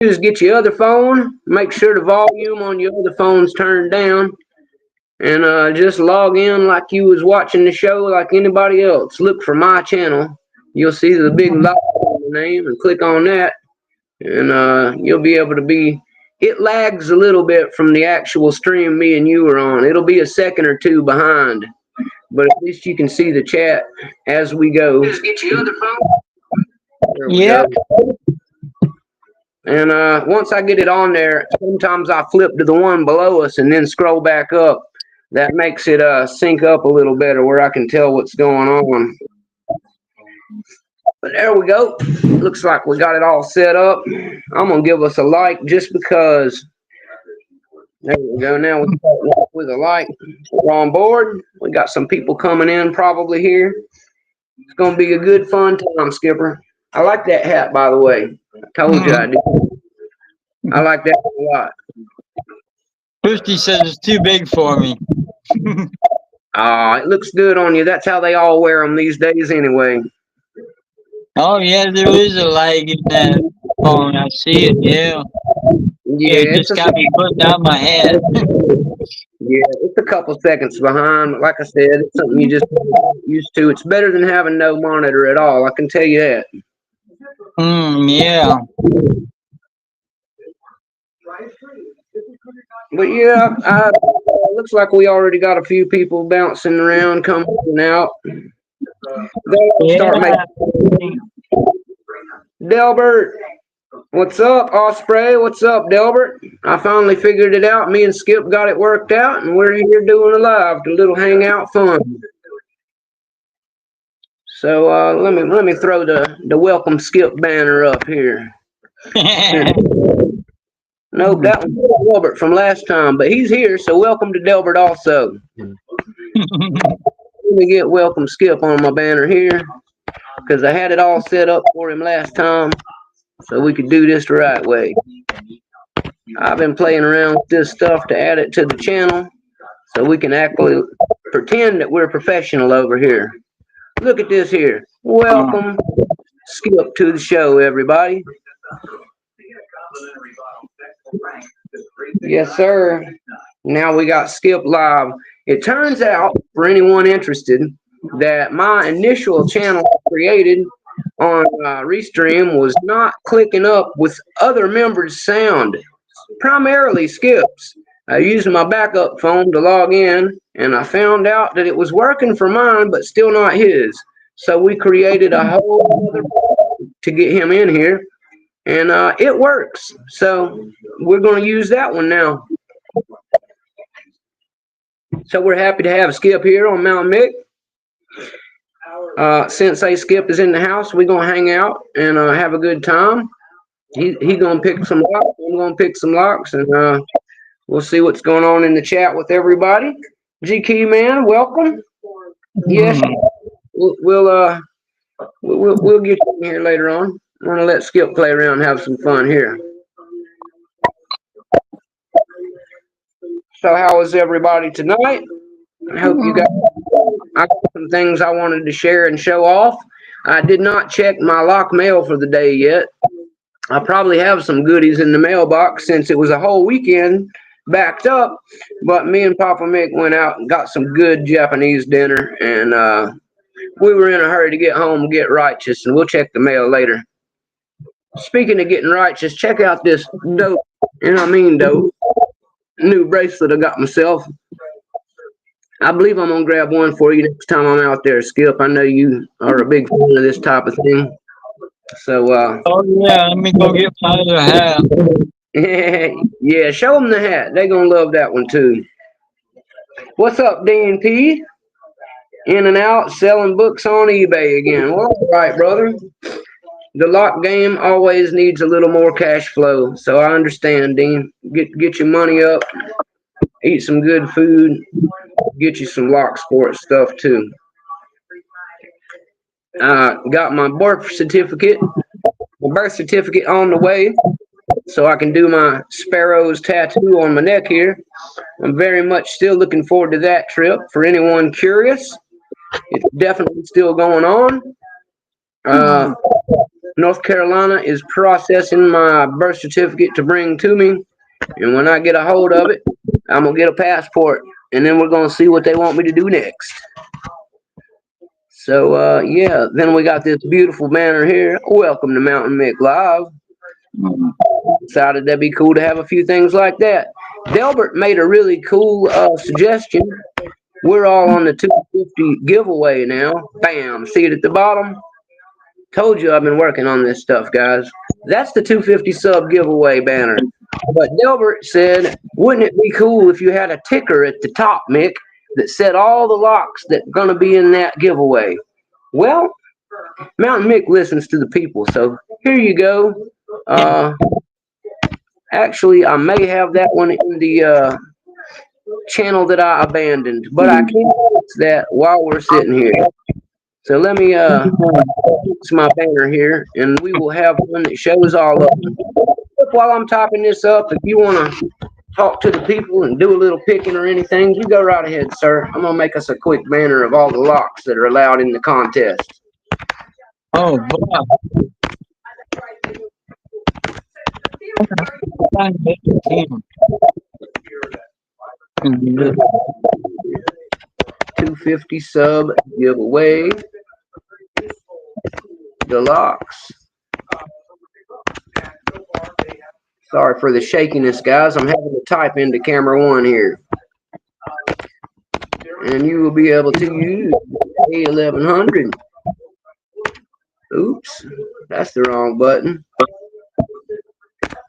is get your other phone, make sure the volume on your other phone's turned down, and just log in like you was watching the show like anybody else. Look for my channel. You'll see the big logo on the name and click on that, and you'll be able to be. It lags a little bit from the actual stream me and you are on. It'll be a second or two behind, but at least you can see the chat as we go. Just get your other phone. There we go. And once I get it on there, sometimes I flip to the one below us and then scroll back up. That makes it sync up a little better where I can tell what's going on. But there we go. Looks like we got it all set up. I'm going to give us a like just because. There we go. Now we start with a like. We're on board. We got some people coming in probably here. It's going to be a good fun time, Skipper. I like that hat, by the way. I told you I did. I like that a lot. Christy says it's too big for me. It looks good on you. That's how they all wear them these days anyway. Oh, yeah, there is a lag in that phone. I see it, yeah. Yeah, it just got me putting down my head. Yeah, it's a couple seconds behind. Like I said, it's something you just used to. It's better than having no monitor at all. I can tell you that. Yeah. But yeah, looks like we already got a few people bouncing around, coming in and out. They'll start making. Delbert, what's up? Osprey, what's up, Delbert? I finally figured it out. Me and Skip got it worked out, and we're here doing a live, a little hangout fun. So let me throw the welcome Skip banner up here. Nope, that was Delbert from last time, but he's here, so welcome to Delbert also. Let me get welcome Skip on my banner here, because I had it all set up for him last time, so we could do this the right way. I've been playing around with this stuff to add it to the channel, so we can actually pretend that we're professional over here. Look at this here. Welcome Skip to the show, everybody. Yes, sir. Now we got Skip live. It turns out, for anyone interested, that my initial channel created on Restream was not clicking up with other members' sound, primarily Skip's. I used my backup phone to log in, and I found out that it was working for mine, but still not his. So we created a whole other to get him in here. And it works. So we're going to use that one now. So we're happy to have Skip here on MOUNTA1NM1CK. Sensei Skip is in the house. We're going to hang out and have a good time. He going to pick some locks. I'm going to pick some locks. And we'll see what's going on in the chat with everybody. GK man, welcome. Yes, we'll get you in here later on. I'm going to let Skip play around and have some fun here. So how was everybody tonight? I hope you I got some things I wanted to share and show off. I did not check my lock mail for the day yet. I probably have some goodies in the mailbox since it was a whole weekend backed up. But me and Papa Mick went out and got some good Japanese dinner. And we were in a hurry to get home and get righteous. And we'll check the mail later. Speaking of getting righteous, check out this dope, and I mean dope, new bracelet I got myself. I believe I'm going to grab one for you next time I'm out there, Skip. I know you are a big fan of this type of thing. So, oh, yeah, let me go get my other hat. Yeah, show them the hat. They're going to love that one, too. What's up, DNP? In and out, selling books on eBay again. Well, all right, brother. The lock game always needs a little more cash flow, so I understand, Dean. Get your money up, eat some good food, get you some lock sports stuff too. Got my birth certificate on the way, so I can do my sparrows tattoo on my neck here. I'm very much still looking forward to that trip. For anyone curious, it's definitely still going on. North Carolina is processing my birth certificate to bring to me. And when I get a hold of it, I'm going to get a passport. And then we're going to see what they want me to do next. So, yeah, then we got this beautiful banner here. Welcome to Mountain Mick Live. Decided that'd be cool to have a few things like that. Delbert made a really cool suggestion. We're all on the 250 giveaway now. Bam. See it at the bottom? Told you I've been working on this stuff, guys. That's the 250 sub giveaway banner. But Delbert said, wouldn't it be cool if you had a ticker at the top, Mick, that said all the locks that are going to be in that giveaway? Well, Mountain Mick listens to the people, so here you go. Actually, I may have that one in the channel that I abandoned, but I can't fix that while we're sitting here. So let me fix my banner here, and we will have one that shows all of them. While I'm typing this up, if you want to talk to the people and do a little picking or anything, you go right ahead, sir. I'm going to make us a quick banner of all the locks that are allowed in the contest. Oh, boy. 250 sub giveaway. The locks. Sorry for the shakiness, guys. I'm having to type into camera 1 here. And you will be able to use A1100. Oops, that's the wrong button.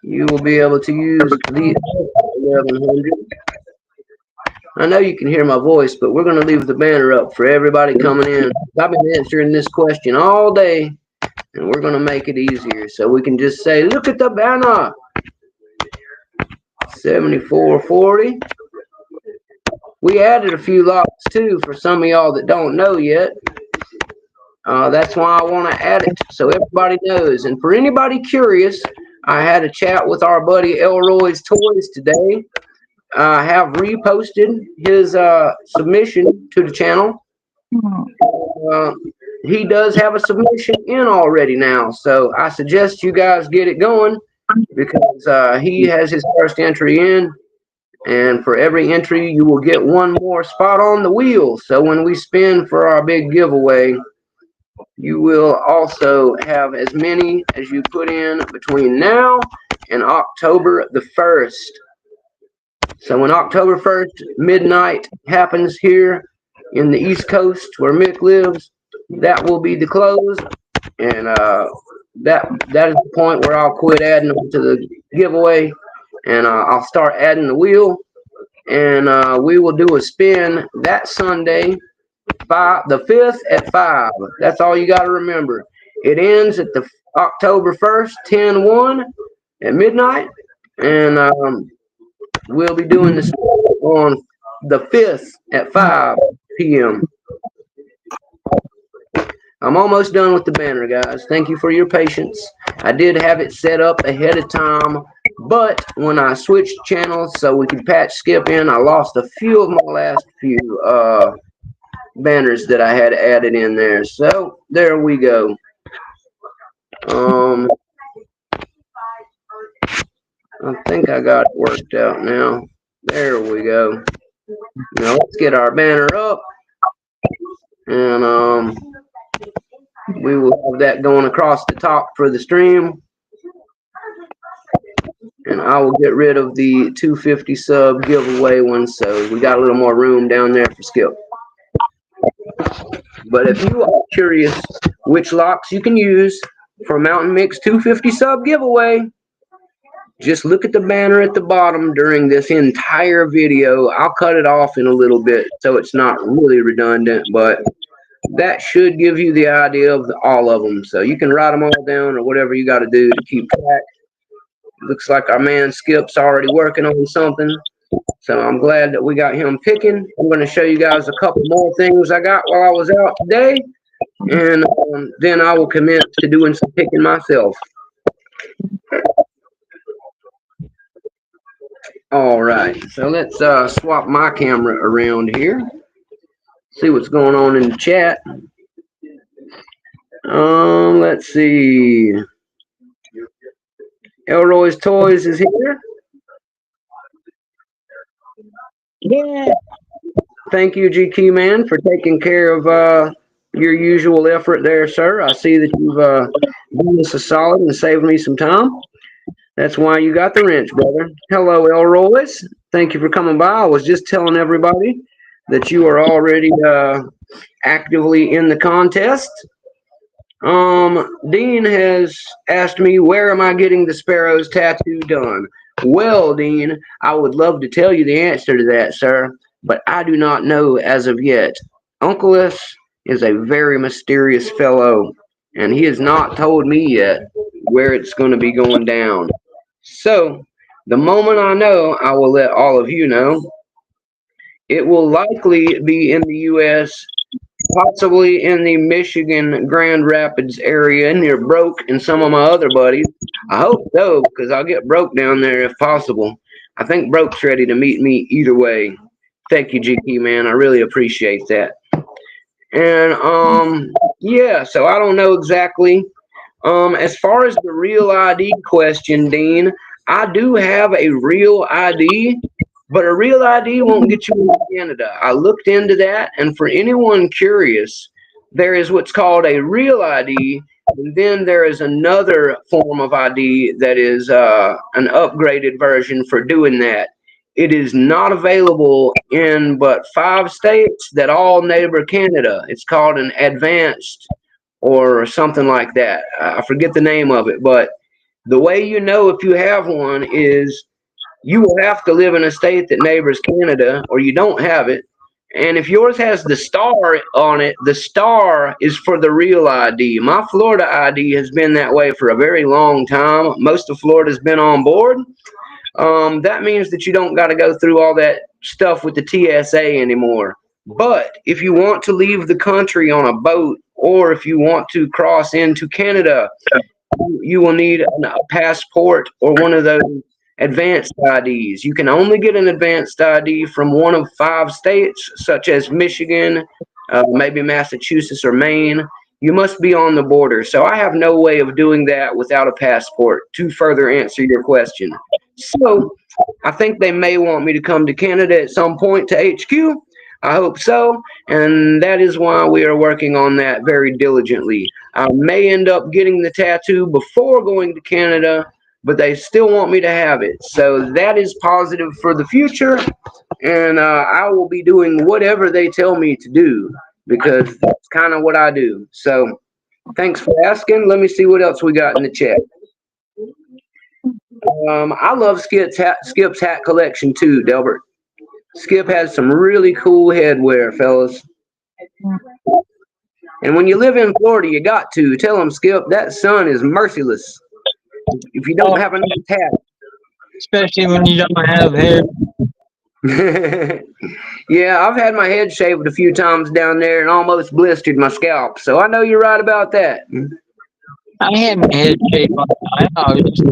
You will be able to use the 1100. I know you can hear my voice, but we're going to leave the banner up for everybody coming in. I've been answering this question all day, and we're going to make it easier. So we can just say, look at the banner. 7440. We added a few locks, too, for some of y'all that don't know yet. That's why I want to add it so everybody knows. And for anybody curious, I had a chat with our buddy Elroy's Toys today. I have reposted his submission to the channel. He does have a submission in already now, so I suggest you guys get it going because he has his first entry in, and for every entry you will get one more spot on the wheel. So when we spin for our big giveaway, you will also have as many as you put in between now and October the 1st. So when October 1st, midnight happens here in the East Coast where Mick lives, that will be the close. And that is the point where I'll quit adding them to the giveaway. And I'll start adding the wheel. And we will do a spin that Sunday, the 5th at 5. That's all you got to remember. It ends at the October 1st, 10/1 at midnight. And we'll be doing this on the 5th at 5 p.m. I'm almost done with the banner, guys. Thank you for your patience. I did have it set up ahead of time, but when I switched channels so we could patch skip in, I lost a few of my last few banners that I had added in there. So there we go. I think I got it worked out now. There we go. Now let's get our banner up, and we will have that going across the top for the stream. And I will get rid of the 250 sub giveaway one, so we got a little more room down there for Skip. But if you are curious which locks you can use for Mountain Mick's 250 sub giveaway, just look at the banner at the bottom during this entire video. I'll cut it off in a little bit so it's not really redundant, but that should give you the idea of all of them. So you can write them all down or whatever you got to do to keep track. Looks like our man Skip's already working on something. So I'm glad that we got him picking. I'm going to show you guys a couple more things I got while I was out today. And then I will commit to doing some picking myself. All right. So let's swap my camera around here. See what's going on in the chat. Let's see. Elroy's Toys is here. Yeah. Thank you, GQ man, for taking care of your usual effort there, sir. I see that you've done us a solid and saved me some time. That's why you got the wrench, brother. Hello, Elroy's. Thank you for coming by. I was just telling everybody that you are already actively in the contest. Dean has asked me, where am I getting the sparrows tattoo done? Well, Dean, I would love to tell you the answer to that, sir, but I do not know as of yet. Uncle S is a very mysterious fellow, and he has not told me yet where it's going to be going down. So, the moment I know, I will let all of you know. It will likely be in the U.S., possibly in the Michigan Grand Rapids area near Broke and some of my other buddies. I hope so, because I'll get Broke down there if possible. I think Broke's ready to meet me either way. Thank you, GP man. I really appreciate that. And yeah, so I don't know exactly. As far as the real ID question, Dean, I do have a real ID, but a real ID won't get you into Canada. I looked into that, and for anyone curious, there is what's called a real ID, and then there is another form of ID that is an upgraded version for doing that. It is not available in but 5 states that all neighbor Canada. It's called an advanced or something like that. I forget the name of it, but the way you know if you have one is you will have to live in a state that neighbors Canada, or you don't have it. And if yours has the star on it, the star is for the real ID. My Florida ID has been that way for a very long time. Most of Florida's been on board. That means that you don't got to go through all that stuff with the TSA anymore. But if you want to leave the country on a boat, or if you want to cross into Canada, you will need a passport or one of those advanced IDs. You can only get an advanced ID from one of 5 states, such as Michigan, maybe Massachusetts or Maine. You must be on the border. So I have no way of doing that without a passport, to further answer your question. So I think they may want me to come to Canada at some point to HQ. I hope so. And that is why we are working on that very diligently. I may end up getting the tattoo before going to Canada, but they still want me to have it. So that is positive for the future. And I will be doing whatever they tell me to do, because that's kind of what I do. So thanks for asking. Let me see what else we got in the chat. I love Skip's hat collection too, Delbert. Skip has some really cool headwear, fellas. And when you live in Florida, you got to tell them, Skip, that sun is merciless. If you don't have a nice hat, Especially when you don't have hair. yeah, I've had my head shaved a few times down there and almost blistered my scalp. So I know you're right about that. I had my head shaved one time. I was just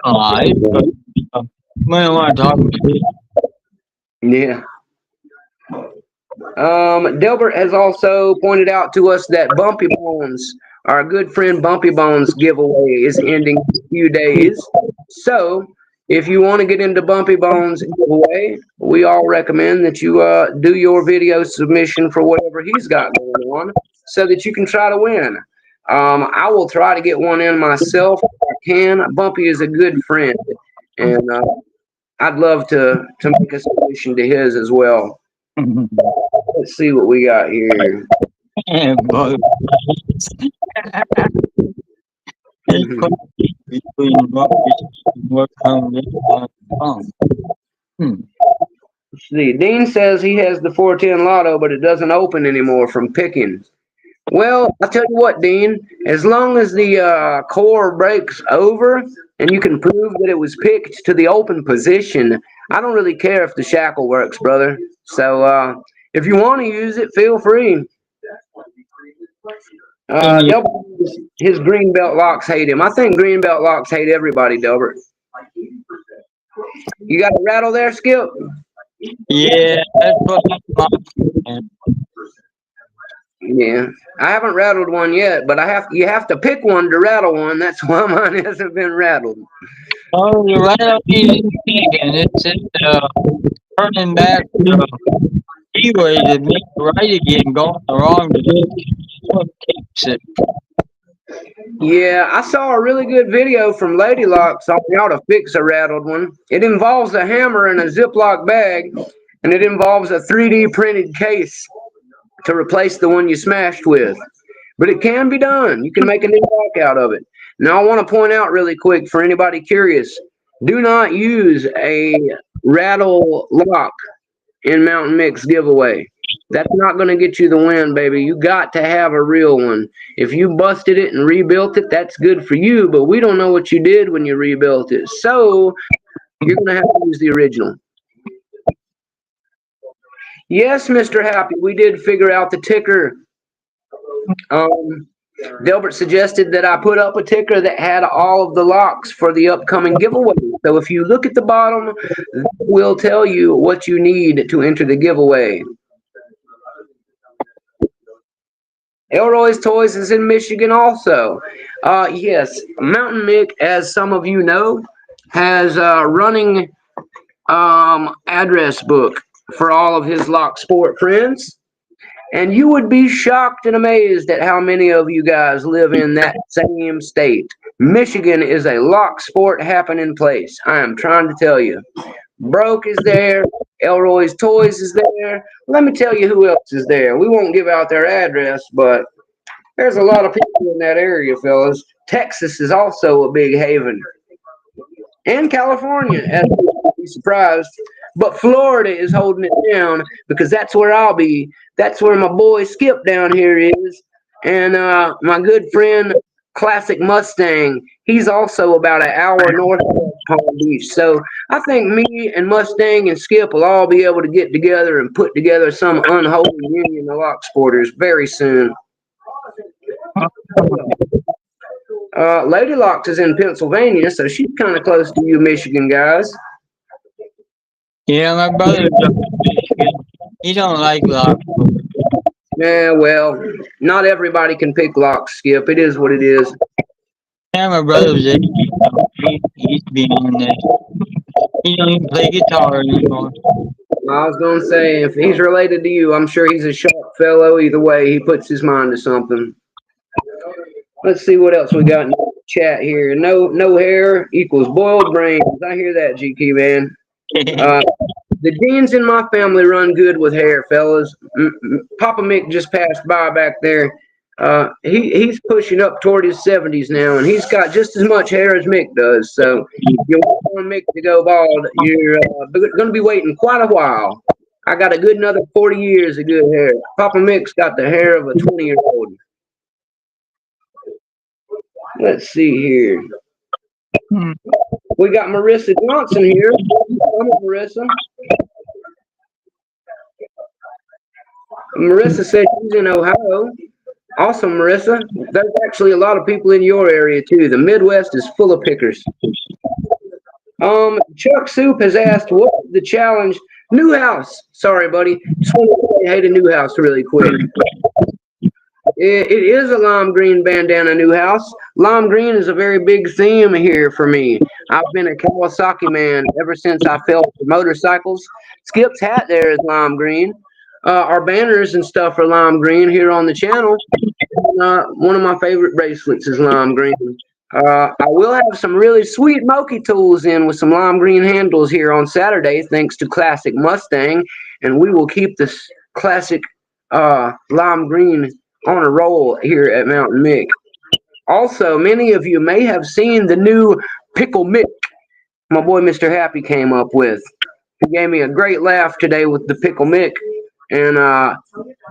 alive, but we don't want to talk about it. Yeah. Delbert has also pointed out to us that Bumpy Bones, our good friend Bumpy Bones giveaway, is ending in a few days. So if you want to get into Bumpy Bones giveaway, we all recommend that you do your video submission for whatever he's got going on, so that you can try to win. I will try to get one in myself if I can. Bumpy is a good friend, and I'd love to make a submission to his as well. Let's see what we got here. But between what comes Let's see. Dean says he has the 410 lotto, but it doesn't open anymore from picking. Well, I'll tell you what, Dean, as long as the core breaks over and you can prove that it was picked to the open position, I don't really care if the shackle works, brother. So if you want to use it, feel free. His greenbelt locks hate him. I think greenbelt locks hate everybody, Delbert. You got a rattle there, Skip? Yeah, that's what I'm Yeah, I haven't rattled one yet, but you have to pick one to rattle one. That's why mine hasn't been rattled. Oh, you're right on using again. It's turning back freeway to make a right again, going the wrong direction. That's what keeps it. Yeah, I saw a really good video from Lady Locks on how to fix a rattled one. It involves a hammer and a Ziploc bag, and it involves a 3D printed case to replace the one you smashed with. But it can be done. You can make a new lock out of it. Now, I want to point out really quick for anybody curious, do not use a rattle lock in Mountain Mix giveaway. That's not going to get you the win, baby. You got to have a real one. If you busted it and rebuilt it, that's good for you, but we don't know what you did when you rebuilt it. So you're going to have to use the original. Yes, Mr. Happy, we did figure out the ticker. Delbert suggested that I put up a ticker that had all of the locks for the upcoming giveaway. So if you look at the bottom, that will tell you what you need to enter the giveaway. Elroy's Toys is in Michigan also. Yes, Mountain Mick, as some of you know, has a running address book for all of his lock sport friends. And you would be shocked and amazed at how many of you guys live in that same state. Michigan is a lock sport happening place. I am trying to tell you. Broke is there. Elroy's Toys is there. Let me tell you who else is there. We won't give out their address, but there's a lot of people in that area, fellas. Texas is also a big haven. And California, as you would be surprised. But Florida is holding it down because that's where I'll be. That's where my boy Skip down here is. And my good friend Classic Mustang, he's also about an hour north of Palm Beach. So I think me and Mustang and Skip will all be able to get together and put together some unholy union of lock sporters very soon. Lady Locks is in Pennsylvania, so she's kind of close to you, Michigan guys. Yeah, my brother's up in Michigan. He don't like locks. Yeah, well, not everybody can pick locks, Skip. It is what it is. Yeah, my brother's 80. He's been in there. He don't even play guitar anymore. I was going to say, if he's related to you, I'm sure he's a sharp fellow. Either way, he puts his mind to something. Let's see what else we got in the chat here. No hair equals boiled brains. I hear that, GK man. The genes in my family run good with hair, fellas. Papa Mick just passed by back there. He's pushing up toward his 70s now, and he's got just as much hair as Mick does. So if you want Mick to go bald, you're going to be waiting quite a while. I got a good another 40 years of good hair. Papa Mick's got the hair of a 20-year-old. Let's see here. We got Marissa Johnson here. Come on, Marissa. Marissa said she's in Ohio. Awesome, Marissa. There's actually a lot of people in your area too. The Midwest is full of pickers. Chuck Soup has asked, what's the challenge? New house. Sorry, buddy. Just want to say hey to New House really quick. It is a lime green bandana, New House. Lime green is a very big theme here for me. I've been a Kawasaki man ever since I fell for motorcycles. Skip's hat there is lime green. Our banners and stuff are lime green here on the channel. One of my favorite bracelets is lime green. I will have some really sweet Moki tools in with some lime green handles here on Saturday, thanks to Classic Mustang, and we will keep this classic lime green on a roll here at Mountain Mick. Also, many of you may have seen the new Pickle Mick my boy Mr. Happy came up with. He gave me a great laugh today with the Pickle Mick, and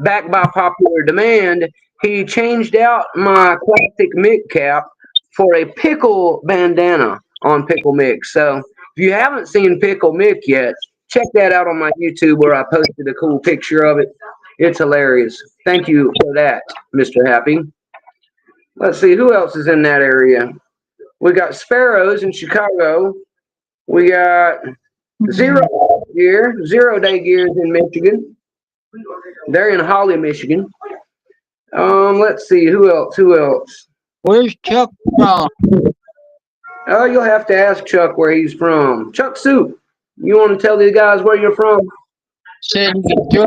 backed by popular demand, he changed out my classic Mick cap for a pickle bandana on Pickle Mick. So if you haven't seen Pickle Mick yet, check that out on my YouTube where I posted a cool picture of it. It's hilarious. Thank you for that, Mr. Happy. Let's see, who else is in that area? We got Sparrows in Chicago. We got Zero Day Gears in Michigan. They're in Holly, Michigan. Let's see. Who else? Who else? Where's Chuck from? Oh, you'll have to ask Chuck where he's from. Chuck Soup, you want to tell these guys where you're from? Said he could throw a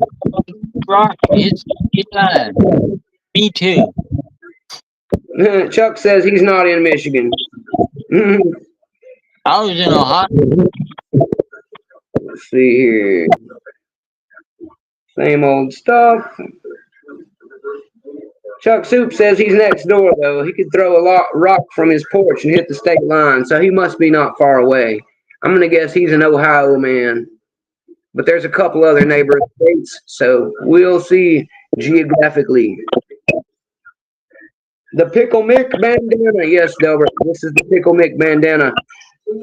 rock and hit the line. Me too. Chuck says he's not in Michigan. I was in Ohio. Let's see here. Same old stuff. Chuck Soup says he's next door, though. He could throw a rock from his porch and hit the state line, so he must be not far away. I'm going to guess he's an Ohio man. But there's a couple other neighboring states, so we'll see geographically. The Pickle Mick bandana. Yes, Delbert, this is the Pickle Mick bandana.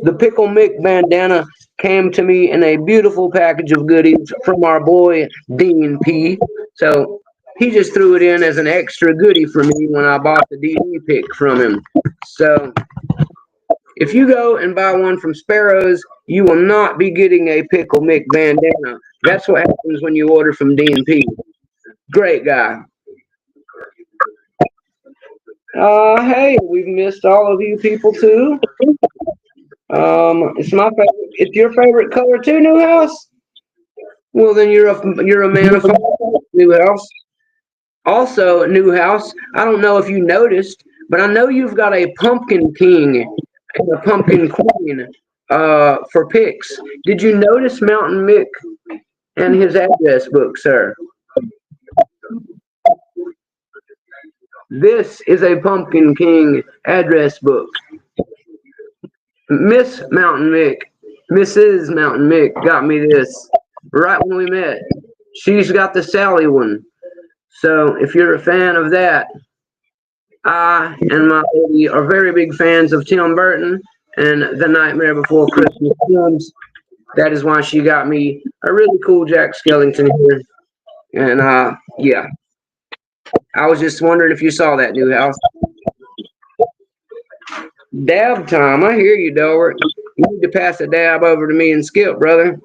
The Pickle Mick bandana came to me in a beautiful package of goodies from our boy Dean P. So he just threw it in as an extra goodie for me when I bought the DD pick from him. So if you go and buy one from Sparrows, you will not be getting a Pickle Mick bandana. That's what happens when you order from Dean P. Great guy. Hey, we've missed all of you people too. It's my favorite. It's your favorite color too, Newhouse. Well, then you're a man of Newhouse. Also, Newhouse. I don't know if you noticed, but I know you've got a Pumpkin King and a Pumpkin Queen for picks. Did you notice Mountain Mick and his address book, sir? This is a Pumpkin King address book. Miss Mountain Mick, Mrs. Mountain Mick got me this right when we met. She's got the Sally one. So if you're a fan of that, I and my lady are very big fans of Tim Burton and The Nightmare Before Christmas films. That is why she got me a really cool Jack Skellington here. And yeah. I was just wondering if you saw that, Newhouse. Dab time. I hear you, Delbert. You need to pass a dab over to me and Skip, brother.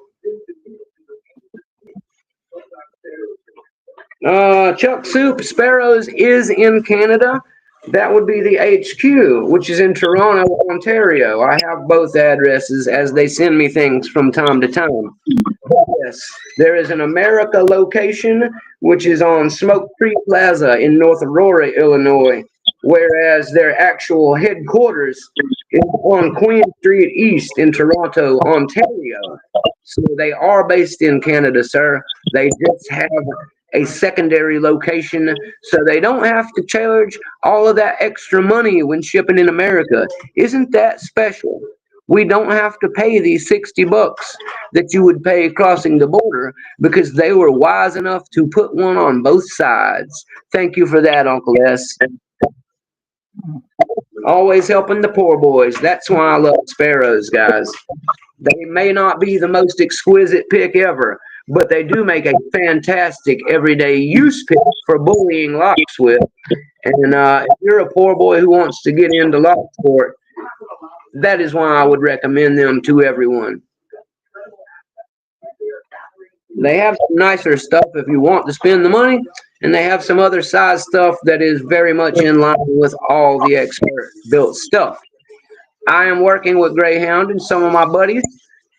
Chuck Soup Sparrows is in Canada. That would be the HQ, which is in Toronto, Ontario. I have both addresses as they send me things from time to time. Yes, there is an America location, which is on Smoke Creek Plaza in North Aurora, Illinois, whereas their actual headquarters is on Queen Street East in Toronto, Ontario. So they are based in Canada, sir. They just have a secondary location so they don't have to charge all of that extra money when shipping in America. Isn't that special? We don't have to pay these $60 that you would pay crossing the border because they were wise enough to put one on both sides. Thank you for that, Uncle S. Always helping the poor boys. That's why I love Sparrows, guys. They may not be the most exquisite pick ever, but they do make a fantastic everyday use pick for bullying locks with. And if you're a poor boy who wants to get into lock sport, that is why I would recommend them to everyone. They have some nicer stuff if you want to spend the money, and they have some other size stuff that is very much in line with all the expert built stuff. I am working with Greyhound and some of my buddies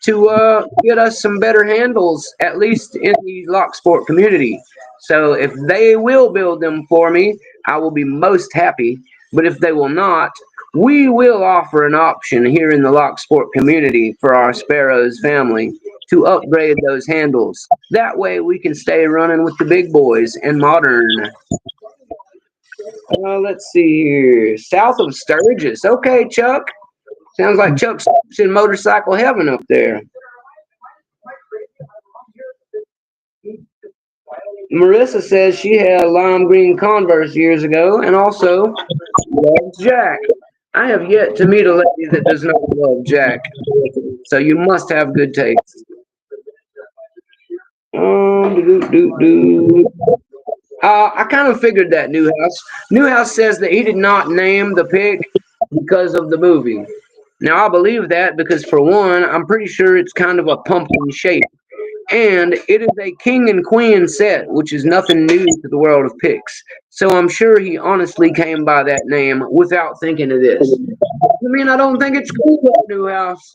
to get us some better handles, at least in the lock sport community. So if they will build them for me, I will be most happy. But if they will not, we will offer an option here in the lock sport community for our Sparrows family to upgrade those handles. That way we can stay running with the big boys and modern. Let's see here. South of Sturgis. Okay, Chuck. Sounds like Chuck's in motorcycle heaven up there. Marissa says she had lime green Converse years ago and also loves Jack. I have yet to meet a lady that does not love Jack. So you must have good taste. I kind of figured that, Newhouse. Newhouse says that he did not name the pig because of the movie. Now, I believe that because, for one, I'm pretty sure it's kind of a pumpkin shape. and it is a king and queen set, which is nothing new to the world of picks. So I'm sure he honestly came by that name without thinking of this. I mean, I don't think it's cool at Newhouse.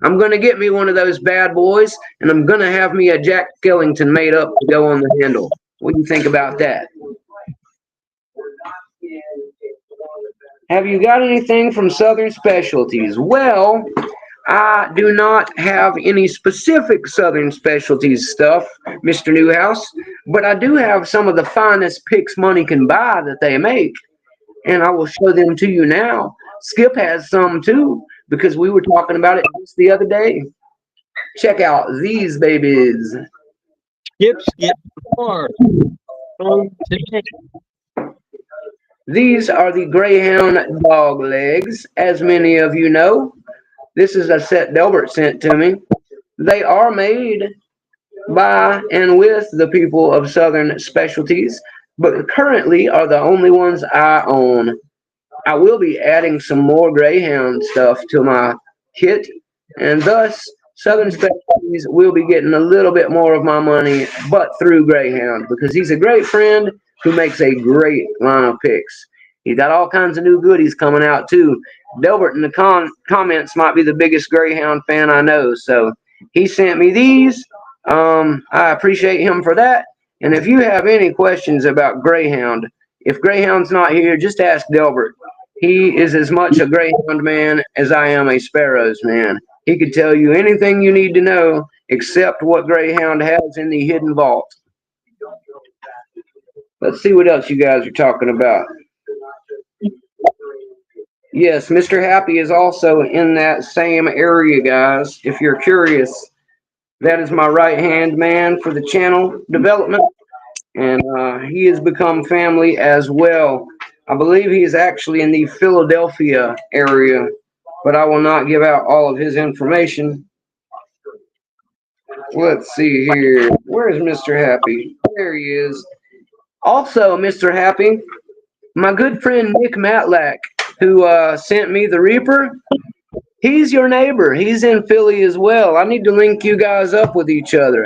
I'm gonna get me one of those bad boys, and I'm gonna have me a Jack Skellington made up to go on the handle. What do you think about that? Have you got anything from Southern Specialties? Well, I do not have any specific Southern Specialties stuff, Mr. Newhouse, but I do have some of the finest picks money can buy that they make, and I will show them to you now. Skip has some too, because we were talking about it just the other day. Check out these babies. Skip more. So today, These are the Greyhound dog legs, as many of you know. This is a set Delbert sent to me. They are made by and with the people of Southern Specialties, but currently are the only ones I own. I will be adding some more Greyhound stuff to my kit, and thus Southern Specialties will be getting a little bit more of my money, but through Greyhound, because he's a great friend who makes a great line of picks. He's got all kinds of new goodies coming out too. Delbert in the comments might be the biggest Greyhound fan I know, so he sent me these. I appreciate him for that. And if you have any questions about Greyhound, if Greyhound's not here, just ask Delbert. He is as much a Greyhound man as I am a Sparrows man. He could tell you anything you need to know except what Greyhound has in the hidden vault. Let's see what else you guys are talking about. Yes, Mr. Happy is also in that same area, guys. If you're curious, that is my right hand man for the channel development, and he has become family as well. I believe he is actually in the Philadelphia area, but I will not give out all of his information. Let's see here. Where is Mr. Happy? There he is. Also, Mr. Happy, my good friend Nick Matlack, who sent me the Reaper, he's your neighbor. He's in Philly as well. I need to link you guys up with each other.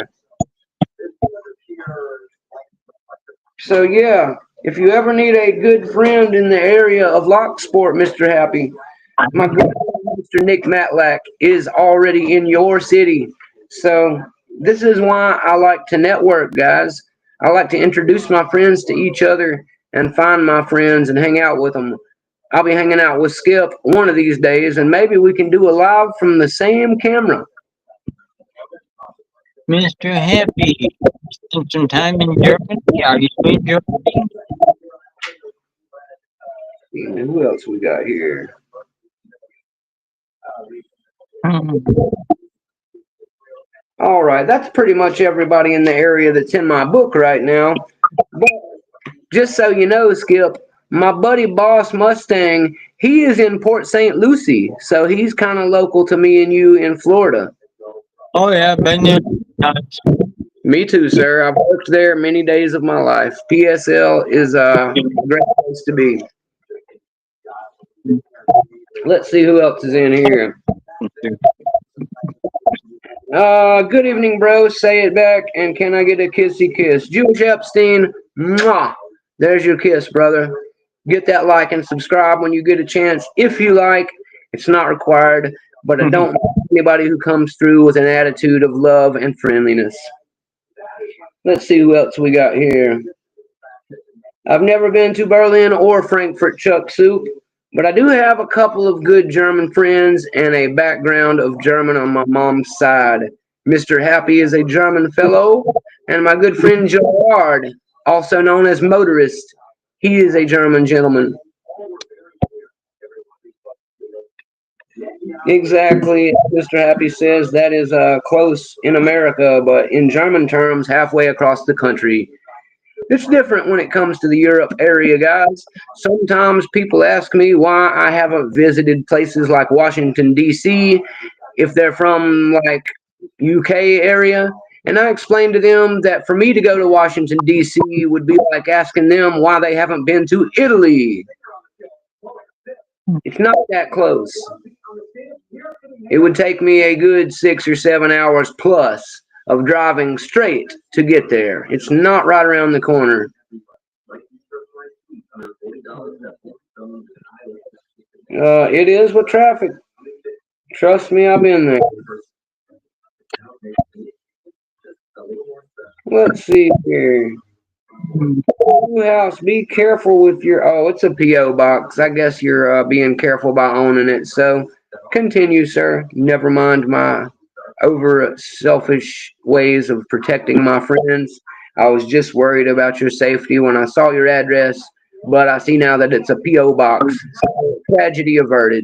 So yeah, if you ever need a good friend in the area of Locksport, Mr. Happy, my good friend Mr. Nick Matlack is already in your city. So this is why I like to network, guys. I like to introduce my friends to each other and find my friends and hang out with them. I'll be hanging out with Skip one of these days, and maybe we can do a live from the same camera. Mr. Happy, spent some time in Germany. Are you enjoying? And who else we got here? All right, that's pretty much everybody in the area that's in my book right now. But just so you know, Skip, my buddy Boss Mustang, he is in Port St. Lucie, so he's kind of local to me and you in Florida. Oh yeah, been there. Me too, sir. I've worked there many days of my life. PSL is a great place to be. Let's see who else is in here. Good evening, bro. Say it back, and can I get a kissy kiss? Jewish Epstein, mwah. There's your kiss, brother. Get that like and subscribe when you get a chance. If you like, it's not required, but I don't want anybody who comes through with an attitude of love and friendliness. Let's see who else we got here. I've never been to Berlin or Frankfurt Chuck Soup, but I do have a couple of good German friends and a background of German on my mom's side. Mr. Happy is a German fellow, and my good friend Gerard, also known as Motorist, he is a German gentleman. Exactly, Mr. Happy says that is close in America, but in German terms, halfway across the country. It's different when it comes to the Europe area, guys. Sometimes people ask me why I haven't visited places like Washington, D.C., if they're from like UK area. And I explain to them that for me to go to Washington, D.C. would be like asking them why they haven't been to Italy. It's not that close. It would take me a good 6 or 7 hours plus of driving straight to get there. It's not right around the corner. It is with traffic. Trust me, I've been there. Let's see here. New house, be careful with your. Oh, it's a P.O. box. I guess you're being careful by owning it. So continue, sir. Never mind my over selfish ways of protecting my friends. I was just worried about your safety when I saw your address, but I see now that it's a P.O. box. So, tragedy averted.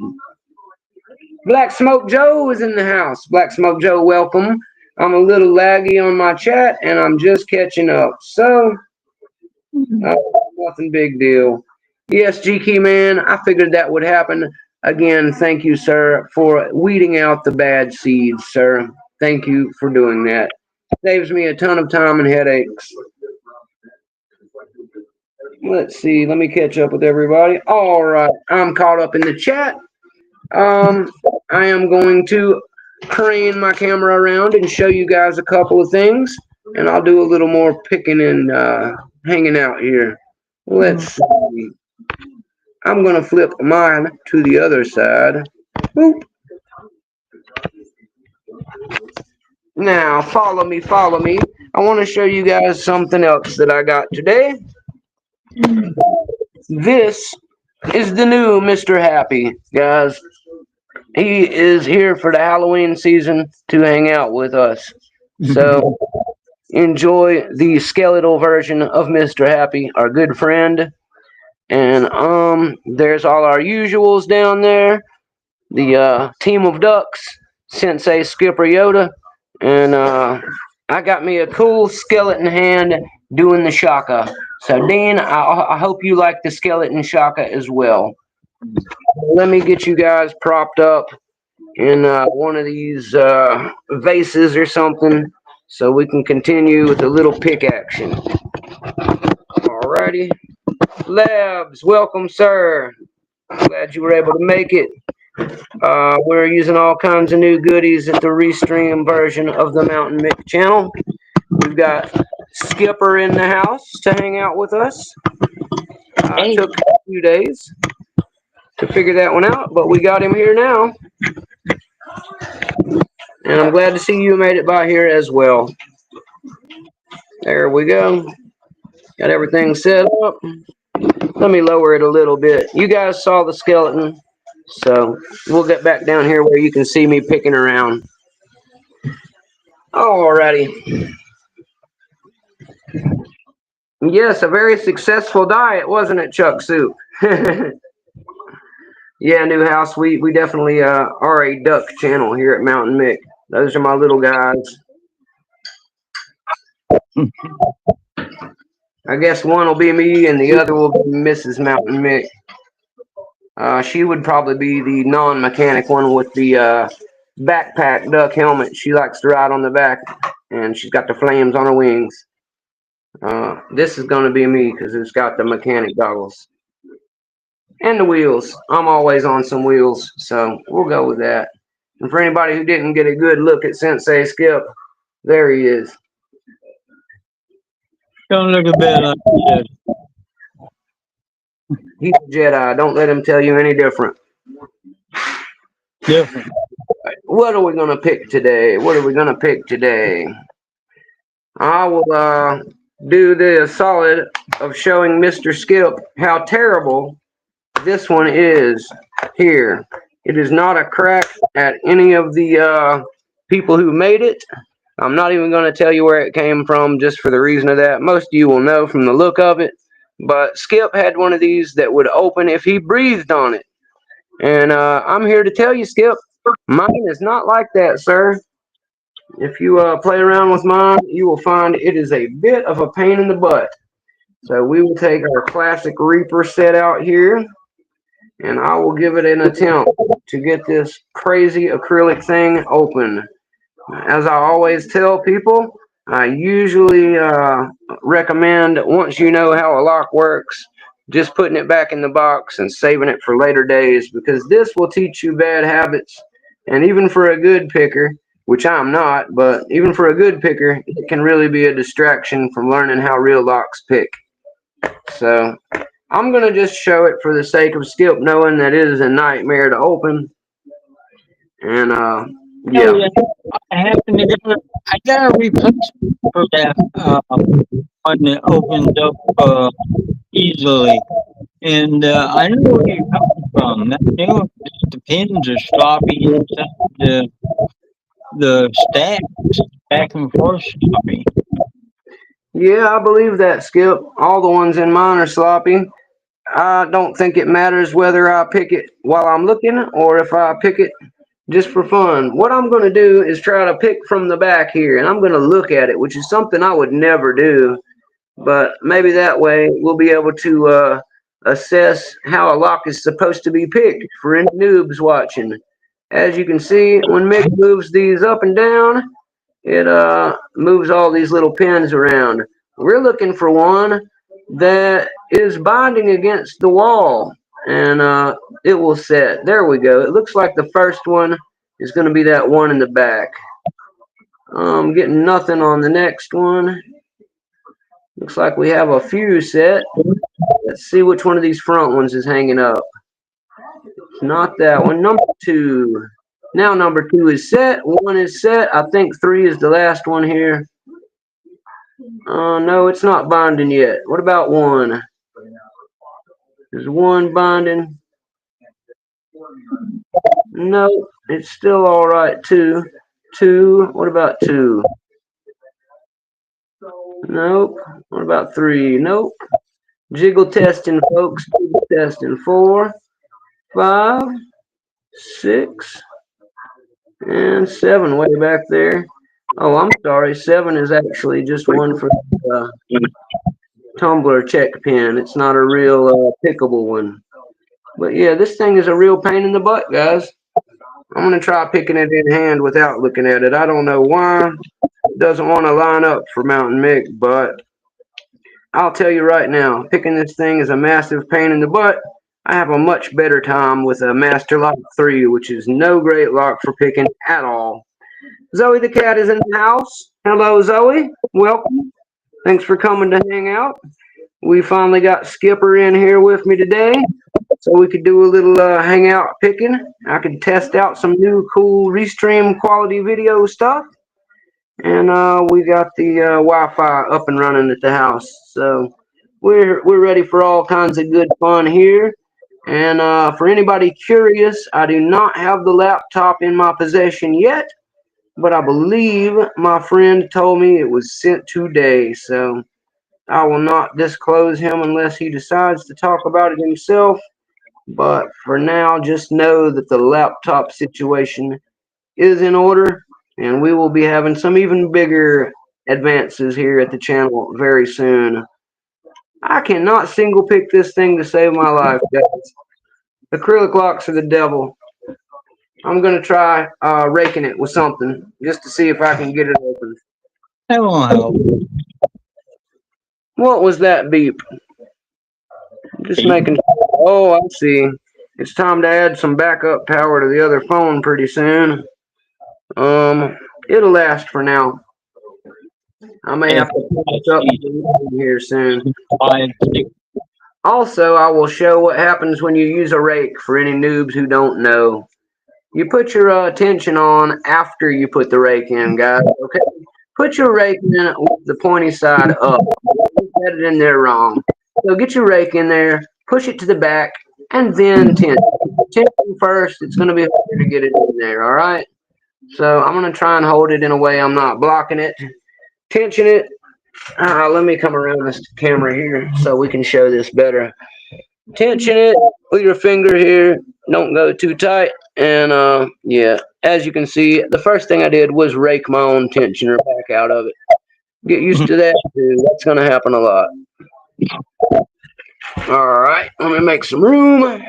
Black Smoke Joe is in the house. Black Smoke Joe, welcome. I'm a little laggy on my chat and I'm just catching up. So, nothing big deal. Yes, GK man, I figured that would happen. Again, thank you, sir, for weeding out the bad seeds, sir. Thank you for doing that. Saves me a ton of time and headaches. Let's see. Let me catch up with everybody. All right, I'm caught up in the chat. I am going to crane my camera around and show you guys a couple of things, and I'll do a little more picking and hanging out here. Let's see. I'm going to flip mine to the other side. Boop. Now, follow me, follow me. I want to show you guys something else that I got today. This is the new Mr. Happy, guys. He is here for the Halloween season to hang out with us. So enjoy the skeletal version of Mr. Happy, our good friend. And there's all our usuals down there. The team of ducks, Sensei Skipper Yoda, and I got me a cool skeleton hand doing the shaka. So Dean, I hope you like the skeleton shaka as well. Let me get you guys propped up in one of these vases or something so we can continue with a little pick action. Alrighty. Labs, welcome, sir. Glad you were able to make it. We're using all kinds of new goodies at the Restream version of the MOUNTA1NM1CK channel. We've got Skipper in the house to hang out with us. Took a few days to figure that one out, but we got him here now. And I'm glad to see you made it by here as well. There we go. Got everything set up. Let me lower it a little bit. You guys saw the skeleton, so we'll get back down here where you can see me picking around. Alrighty. Yes, a very successful diet, wasn't it, Chuck Soup? Yeah, new house. We definitely are a duck channel here at MOUNTA1NM1CK. Those are my little guys. I guess one will be me and the other will be Mrs. MOUNTA1NM1CK. She would probably be the non-mechanic one with the backpack duck helmet. She likes to ride on the back, and she's got the flames on her wings. This is going to be me because it's got the mechanic goggles. And the wheels. I'm always on some wheels, so we'll go with that. And for anybody who didn't get a good look at Sensei Skip, there he is. Don't look a bit like that. He's a Jedi. Don't let him tell you any different. Different. What are we going to pick today? What are we going to pick today? I will do the solid of showing Mr. Skip how terrible this one is here. It is not a crack at any of the people who made it. I'm not even going to tell you where it came from just for the reason of that. Most of you will know from the look of it. But Skip had one of these that would open if he breathed on it. And I'm here to tell you, Skip, mine is not like that, sir. If you play around with mine, you will find it is a bit of a pain in the butt. So we will take our classic Reaper set out here. And I will give it an attempt to get this crazy acrylic thing open. As I always tell people, I usually recommend, once you know how a lock works, just putting it back in the box and saving it for later days, because this will teach you bad habits. And even for a good picker, which I'm not, but even for a good picker, it can really be a distraction from learning how real locks pick. So I'm going to just show it for the sake of Skip knowing that it is a nightmare to open. And Oh yeah. yeah, I happen to go. I got a replacement for that one that opens up easily, and I know where you're coming from. That new one, the pins are sloppy inside the stacks, back and forth sloppy. Yeah, I believe that, Skip. All the ones in mine are sloppy. I don't think it matters whether I pick it while I'm looking or if I pick it just for fun. What I'm going to do is try to pick from the back here, and I'm going to look at it, which is something I would never do. But maybe that way we'll be able to assess how a lock is supposed to be picked for any noobs watching. As you can see, when Mick moves these up and down, it moves all these little pins around. We're looking for one that is binding against the wall, and it will set. There we go. It looks like the first one is going to be that one in the back. Getting nothing on the next one. Looks like we have a few set. Let's see which one of these front ones is hanging up. It's not that one. Number 2. Now number 2 is set. 1 is set. I think 3 is the last one here. No, it's not binding yet. What about 1? Is 1 binding? No, it's still all right. 2. 2. What about 2? Nope. What about 3? Nope. Jiggle testing, folks. Jiggle testing. 4, 5, 6, and 7 way back there. Oh, I'm sorry. 7 is actually just one for the tumbler check pin. It's not a real pickable one. But yeah, this thing is a real pain in the butt, guys. I'm going to try picking it in hand without looking at it. I don't know why it doesn't want to line up for MOUNTA1NM1CK, but I'll tell you right now, picking this thing is a massive pain in the butt. I have a much better time with a Master Lock 3, which is no great lock for picking at all. Zoe the cat is in the house. Hello, Zoe. Welcome. Thanks for coming to hang out. We finally got Skipper in here with me today, so we could do a little hangout picking. I could test out some new cool Restream quality video stuff. And we got the Wi-Fi up and running at the house. So we're ready for all kinds of good fun here. And for anybody curious, I do not have the laptop in my possession yet, but I believe my friend told me it was sent today. So I will not disclose him unless he decides to talk about it himself. But for now, just know that the laptop situation is in order, and we will be having some even bigger advances here at the channel very soon. I cannot single pick this thing to save my life, guys. Acrylic locks are the devil. I'm going to try raking it with something just to see if I can get it open. That won't help. What was that beep? Just making. Oh, I see. It's time to add some backup power to the other phone pretty soon. It'll last for now. I may have to put this up here soon. Also, I will show what happens when you use a rake for any noobs who don't know. You put your tension on after you put the rake in, guys. Okay, put your rake in with the pointy side up. You had it in there wrong. So get your rake in there, push it to the back, and then tension. Tension first. It's going to be harder to get it in there. All right. So I'm going to try and hold it in a way I'm not blocking it. Tension it. Let me come around this camera here so we can show this better. Tension it with your finger here. Don't go too tight. And yeah, as you can see, the first thing I did was rake my own tensioner back out of it. Get used to that too. That's going to happen a lot. All right, let me make some room.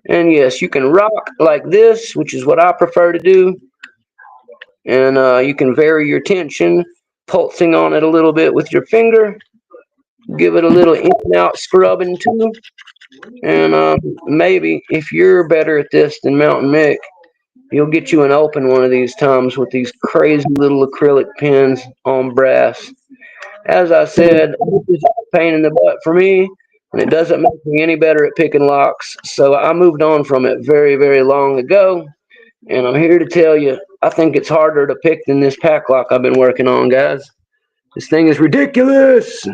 And yes, you can rock like this, which is what I prefer to do. And you can vary your tension, pulsing on it a little bit with your finger. Give it a little in and out scrubbing too. And maybe if you're better at this than MOUNTA1NM1CK, You'll get you an open one of these times with these crazy little acrylic pins on brass. As I said, this is a pain in the butt for me, and it doesn't make me any better at picking locks. So I moved on from it very, very long ago, and I'm here to tell you, I think it's harder to pick than this pack lock I've been working on, guys. This thing is ridiculous.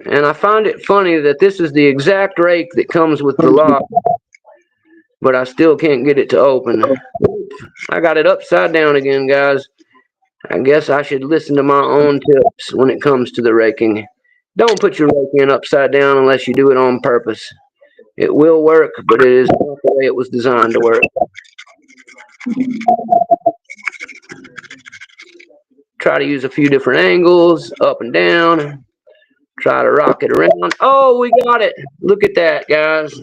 And I find it funny that this is the exact rake that comes with the lock, but I still can't get it to open. I got it upside down again, guys. I guess I should listen to my own tips when it comes to the raking. Don't put your rake in upside down unless you do it on purpose. It will work, but it is not the way it was designed to work. Try to use a few different angles, up and down. Try to rock it around. Oh, we got it. Look at that, guys.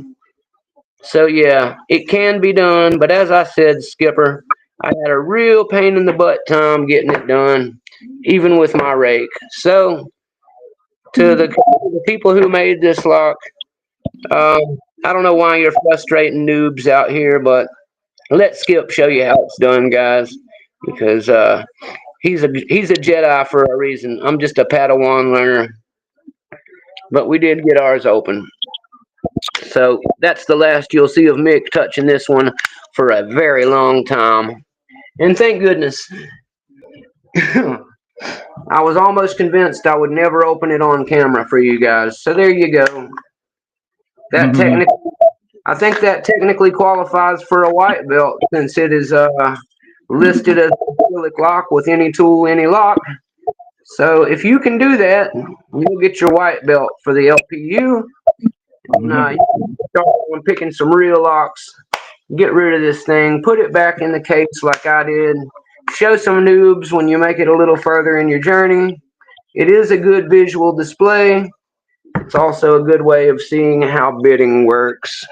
So, yeah, it can be done, but as I said, Skipper, I had a real pain in the butt time getting it done, even with my rake. So, to the people who made this lock, I don't know why you're frustrating noobs out here, but let Skip show you how it's done, guys, because he's a Jedi for a reason. I'm just a Padawan learner, but we did get ours open. So that's the last you'll see of Mick touching this one for a very long time. And thank goodness. I was almost convinced I would never open it on camera for you guys. So there you go. That I think that technically qualifies for a white belt since it is listed as a acrylic lock with any tool, any lock. So if you can do that, you'll get your white belt for the LPU. And, you can start on picking some real locks. Get rid of this thing. Put it back in the case like I did. Show some noobs when you make it a little further in your journey. It is a good visual display. It's also a good way of seeing how bitting works.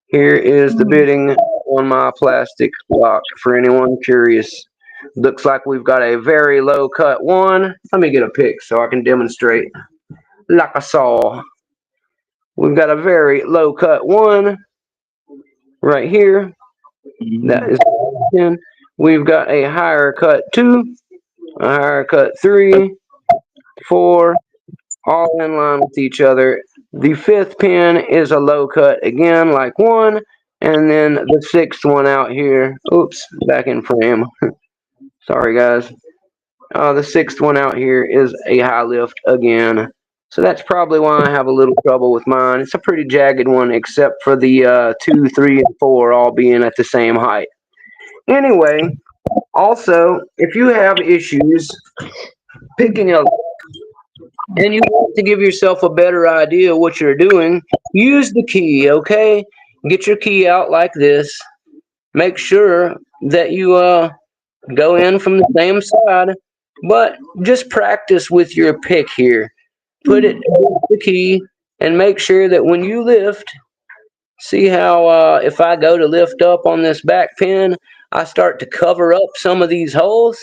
Here is the bitting on my plastic lock for anyone curious. Looks like we've got a very low cut one. Let me get a pic so I can demonstrate like I saw. We've got a very low cut one right here. That is 10. We've got a higher cut 2, a higher cut 3, 4, all in line with each other. The 5th pin is a low cut again, like 1, and then the 6th one out here. Oops, back in frame. Sorry, guys. The 6th one out here is a high lift again. So that's probably why I have a little trouble with mine. It's a pretty jagged one, except for the 2, 3, and 4 all being at the same height. Anyway, also, if you have issues picking up and you want to give yourself a better idea of what you're doing, use the key, okay? Get your key out like this. Make sure that you go in from the same side, but just practice with your pick here. Put it with the key and make sure that when you lift, see how if I go to lift up on this back pin, I start to cover up some of these holes.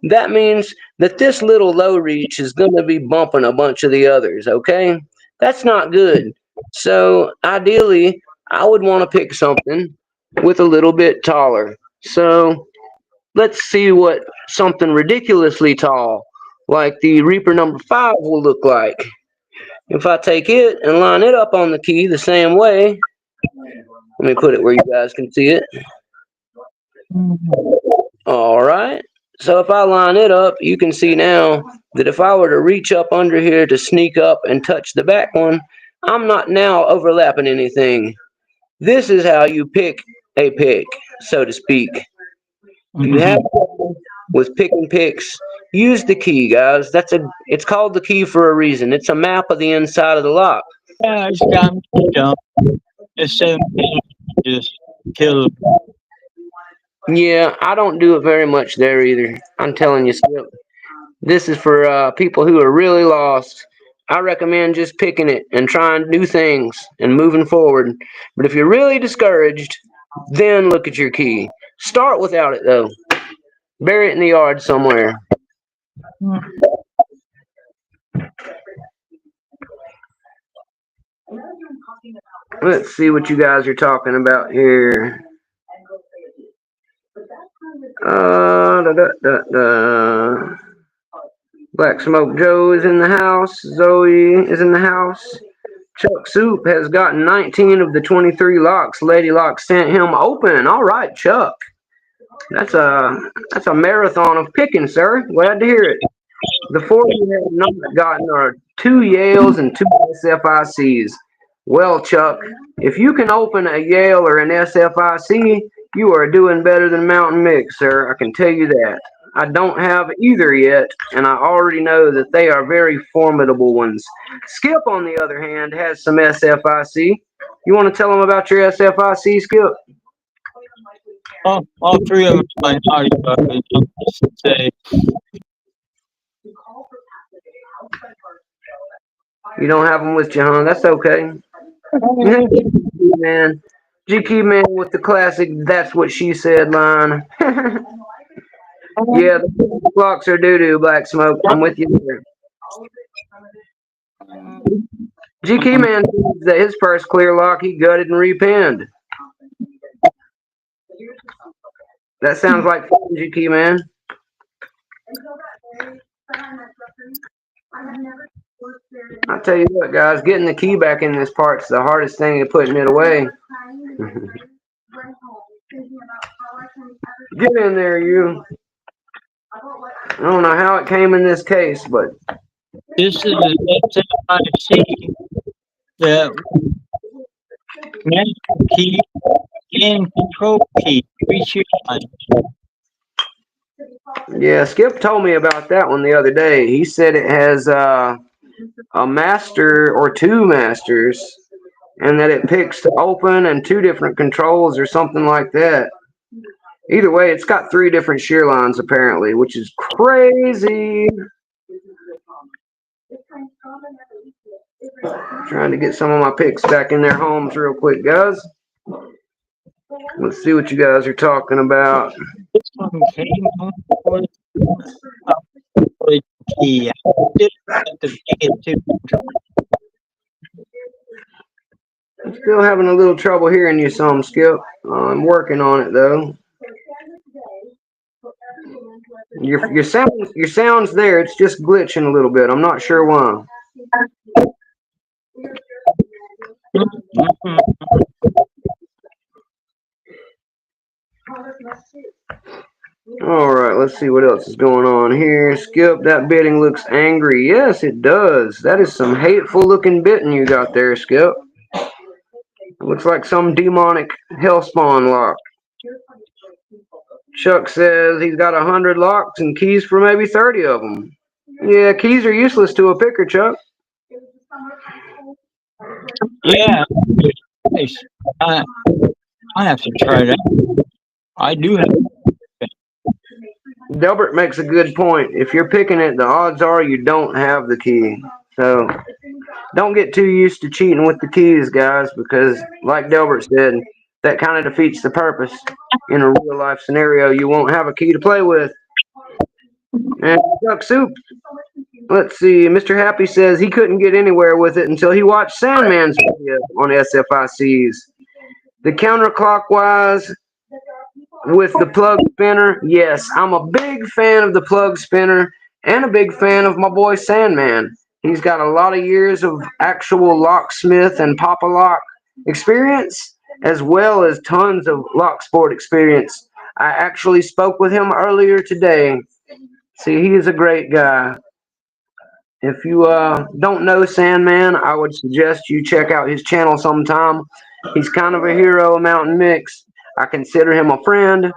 That means that this little low reach is going to be bumping a bunch of the others, okay? That's not good. So ideally, I would want to pick something with a little bit taller. So let's see what something ridiculously tall, like the Reaper number 5, will look like. If I take it and line it up on the key the same way, let me put it where you guys can see it. All right. So if I line it up, you can see now that if I were to reach up under here to sneak up and touch the back one, I'm not now overlapping anything. This is how you pick a pick, so to speak. If you have trouble with picking picks, use the key, guys. It's called the key for a reason. It's a map of the inside of the lock. Yeah, it's got me dumb. It's 17 just kill. Yeah, I don't do it very much there either. I'm telling you, Skip. This is for people who are really lost. I recommend just picking it and trying new things and moving forward. But if you're really discouraged, then look at your key. Start without it, though. Bury it in the yard somewhere. Let's see what you guys are talking about here. Black Smoke Joe is in the house. Zoe is in the house. Chuck Soup has gotten 19 of the 23 locks Lady Lock sent him open. All right, Chuck. That's a marathon of picking, sir. Glad to hear it. The 4 you have not gotten are 2 Yales and 2 SFICs. Well, Chuck, if you can open a Yale or an SFIC, you are doing better than Mountain Mix, sir. I can tell you that. I don't have either yet, and I already know that they are very formidable ones. Skip, on the other hand, has some SFIC. You want to tell them about your SFIC, Skip? All three of them are naughty buggers. I'm just to say. You don't have them with you, huh? That's okay. Man, GK Man with the classic "That's what she said" line. Yeah, the clocks are doo-doo, Black Smoke. I'm with you there. GK Man says that his first clear lock he gutted and repinned. That sounds like fun, GK Man. I'll tell you what, guys, getting the key back in this part's the hardest thing to putting it away. Get in there, you. I don't know how it came in this case, but This is an SFIC that master key and control key. 3 shear lines. yeah, Skip told me about that one the other day. He said it has a master or 2 masters, and that it picks to open and 2 different controls or something like that. Either way, it's got 3 different shear lines apparently, which is crazy. Trying to get some of my picks back in their homes real quick, guys. Let's see what you guys are talking about. This one came with key. I did have to take it to control. I'm still having a little trouble hearing you some, Skip. I'm working on it though. Your sound's there. It's just glitching a little bit. I'm not sure why. All right, let's see what else is going on here. Skip, that bitting looks angry. Yes, it does. That is some hateful looking bitting you got there, Skip. It looks like some demonic hellspawn lock. Chuck says he's got 100 locks and keys for maybe 30 of them. Yeah, keys are useless to a picker, Chuck. Yeah. I have to try that. I do have. Delbert makes a good point. If you're picking it, the odds are you don't have the key. So don't get too used to cheating with the keys, guys, because like Delbert said, that kind of defeats the purpose. In a real life scenario, you won't have a key to play with. And Chuck Soup, let's see, Mr. Happy says he couldn't get anywhere with it until he watched Sandman's video on SFICs. The counterclockwise with the plug spinner, yes, I'm a big fan of the plug spinner and a big fan of my boy Sandman. He's got a lot of years of actual locksmith and papa lock experience, as well as tons of lock sport experience. I actually spoke with him earlier today. See, he is a great guy. If you don't know Sandman, I would suggest you check out his channel sometime. He's kind of a hero of Mountain Mix. I consider him a friend,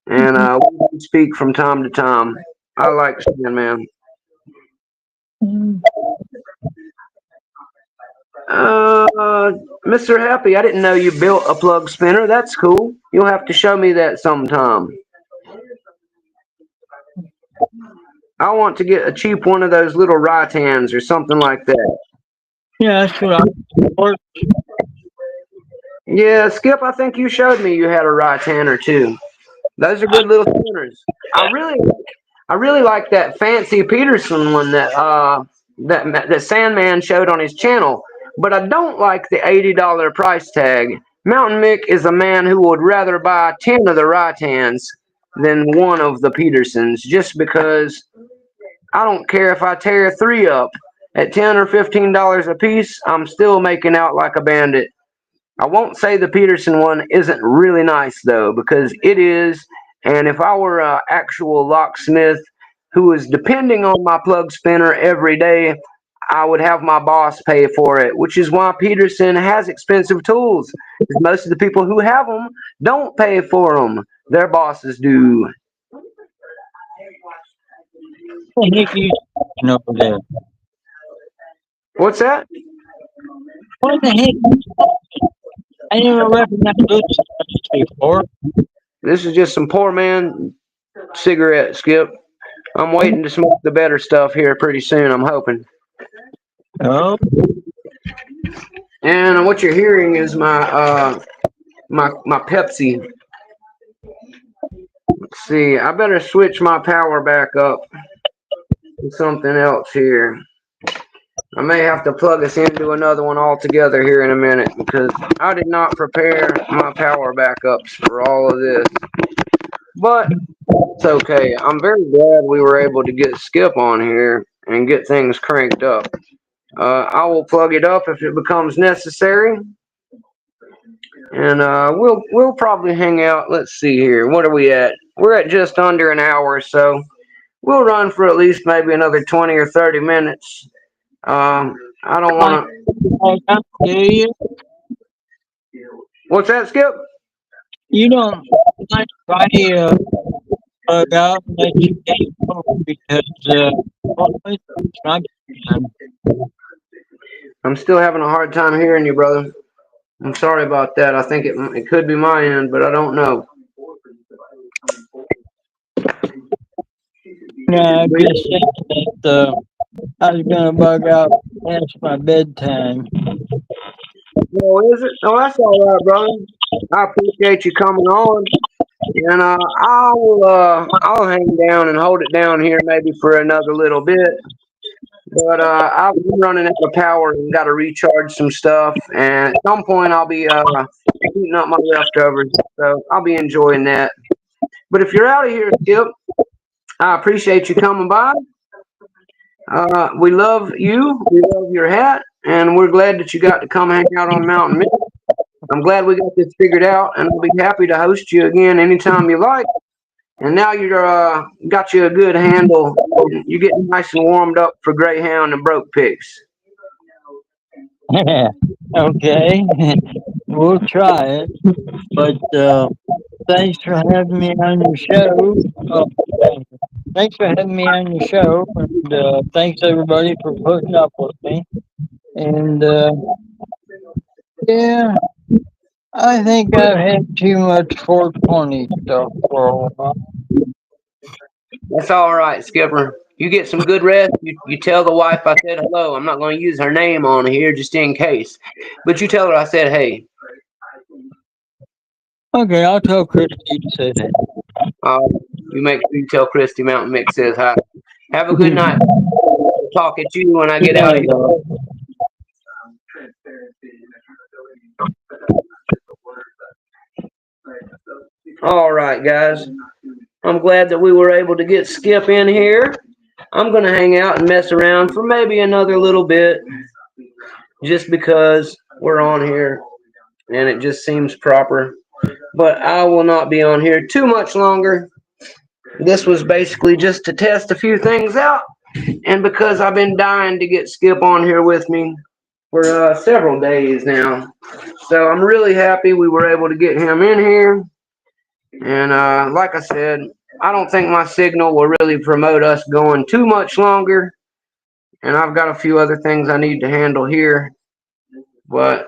and we speak from time to time. I like Sandman. Mr. Happy, I didn't know you built a plug spinner. That's cool. You'll have to show me that sometime. I want to get a cheap one of those little Rytans or something like that. Yeah, that's what I. Yeah, Skip, I think you showed me you had a Rytan or 2. Those are good little spinners. I really like that fancy Peterson one that Sandman showed on his channel. but I don't like the $80 price tag. Mountain Mick is a man who would rather buy 10 of the Rytans than one of the Petersons, just because I don't care if I tear three up. At $10 or $15 a piece, I'm still making out like a bandit. I won't say the Peterson one isn't really nice though, because it is. And if I were an actual locksmith who was depending on my plug spinner every day, I would have my boss pay for it, which is why Peterson has expensive tools. Because most of the people who have them don't pay for them. Their bosses do. What the heck are you talking over there? What's that? What the heck? I never recognized those cigarettes before. This is just some poor man cigarette, Skip. I'm waiting to smoke the better stuff here pretty soon, I'm hoping. Oh, And what you're hearing is my Pepsi. Let's see, I better switch my power back up to something else here. I may have to plug us into another one altogether here in a minute because I did not prepare my power backups for all of this. But it's okay. I'm very glad we were able to get Skip on here and get things cranked up. I will plug it up if it becomes necessary. And we'll probably hang out. Let's see here. What are we at? We're at just under an hour, so we'll run for at least maybe another 20 or 30 minutes. I don't want to. do you? What's that, Skip? You don't like Friday plug out and let you game over because well, it's not time. I'm still having a hard time hearing you, brother. I'm sorry about that. I think it could be my end, but I don't know. Nah, I just said that I was gonna bug out past my bedtime. Oh, is it? Oh, that's all right, brother. I appreciate you coming on, and I'll hang down and hold it down here maybe for another little bit. But I've been running out of power and got to recharge some stuff. And at some point, I'll be heating up my leftovers, so I'll be enjoying that. But if you're out of here, Skip, I appreciate you coming by. We love you. We love your hat, and we're glad that you got to come hang out on Mountain Mick. I'm glad we got this figured out, and I'll be happy to host you again anytime you like. And now you're got you a good handle. You're getting nice and warmed up for Greyhound and Broke Picks. Okay, we'll try it. But thanks for having me on your show. Thanks for having me on your show, and thanks everybody for putting up with me. And yeah, I think I've had too much 420 stuff for a while. That's all right, Skipper. You get some good rest. You tell the wife I said hello. I'm not going to use her name on here just in case. But you tell her I said hey. Okay, I'll tell Christy to say that. You make sure you tell Christy Mountain Mick says hi. Have a good night. I'll talk at you when I get out of here. All right, guys. I'm glad that we were able to get Skip in here. I'm going to hang out and mess around for maybe another little bit just because we're on here and it just seems proper. But I will not be on here too much longer. This was basically just to test a few things out, and because I've been dying to get Skip on here with me for several days now. So I'm really happy we were able to get him in here. And like I said, I don't think my signal will really promote us going too much longer. And I've got a few other things I need to handle here. But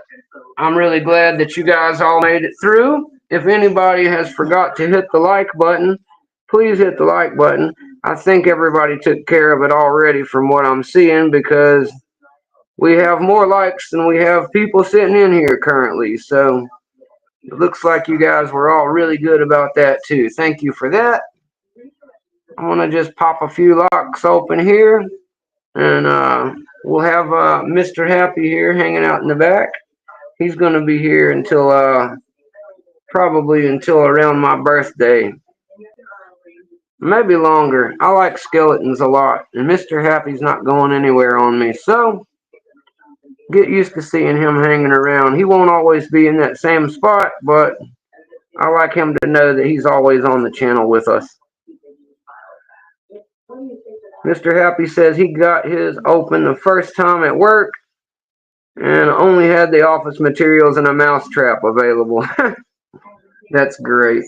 I'm really glad that you guys all made it through. If anybody has forgot to hit the like button, please hit the like button. I think everybody took care of it already from what I'm seeing because we have more likes than we have people sitting in here currently. So it looks like you guys were all really good about that too. Thank you for that. I want to just pop a few locks open here. And we'll have Mr. Happy here hanging out in the back. He's going to be here until probably until around my birthday. Maybe longer. I like skeletons a lot, and Mr. Happy's not going anywhere on me. So get used to seeing him hanging around. He won't always be in that same spot, but I like him to know that he's always on the channel with us. Mr. Happy says he got his open the first time at work and only had the office materials and a mousetrap available. That's great.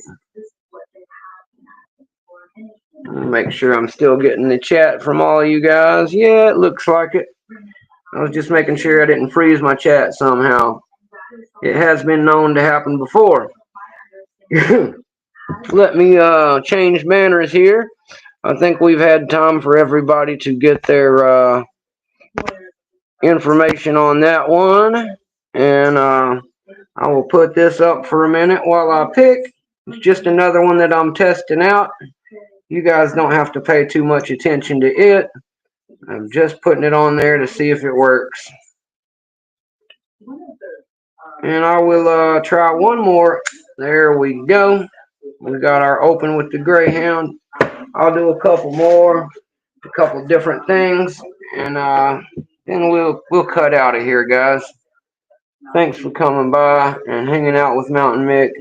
Make sure I'm still getting the chat from all of you guys. Yeah, it looks like it. I was just making sure I didn't freeze my chat somehow. It has been known to happen before. Let me change banners here. I think we've had time for everybody to get their information on that one. And I will put this up for a minute while I pick. It's just another one that I'm testing out. You guys don't have to pay too much attention to it. I'm just putting it on there to see if it works. And I will try one more. There we go. We got our open with the Greyhound. I'll do a couple more, a couple different things, and then we'll cut out of here, guys. Thanks for coming by and hanging out with Mountain Mick.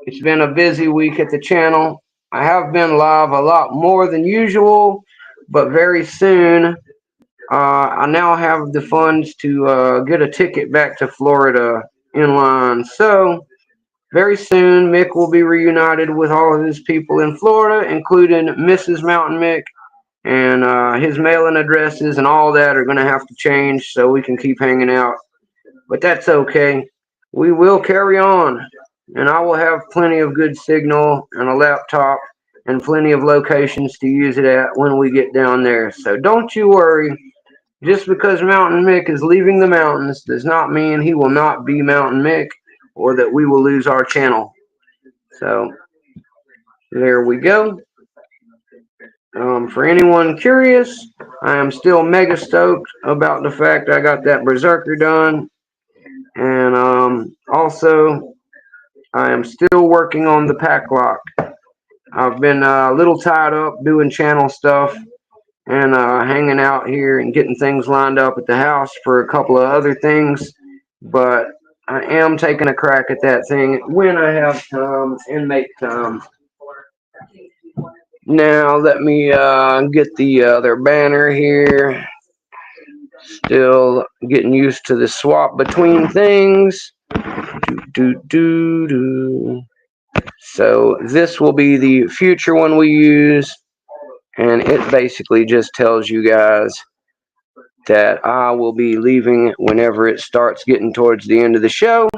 It's been a busy week at the channel. I have been live a lot more than usual, but very soon I now have the funds to get a ticket back to Florida inline. So very soon, Mick will be reunited with all of his people in Florida, including Mrs. Mountain Mick, and his mailing addresses and all that are going to have to change so we can keep hanging out. But that's okay. We will carry on, and I will have plenty of good signal and a laptop and plenty of locations to use it at when we get down there. So don't you worry. Just because Mountain Mick is leaving the mountains does not mean he will not be Mountain Mick or that we will lose our channel. So there we go. For anyone curious, I am still mega stoked about the fact I got that Berserker done. And also, I am still working on the pack lock. I've been a little tied up doing channel stuff and hanging out here and getting things lined up at the house for a couple of other things. But I am taking a crack at that thing when I have time and make time. Now let me get the other banner here. Still getting used to the swap between things. So this will be the future one we use, and it basically just tells you guys that I will be leaving whenever it starts getting towards the end of the show.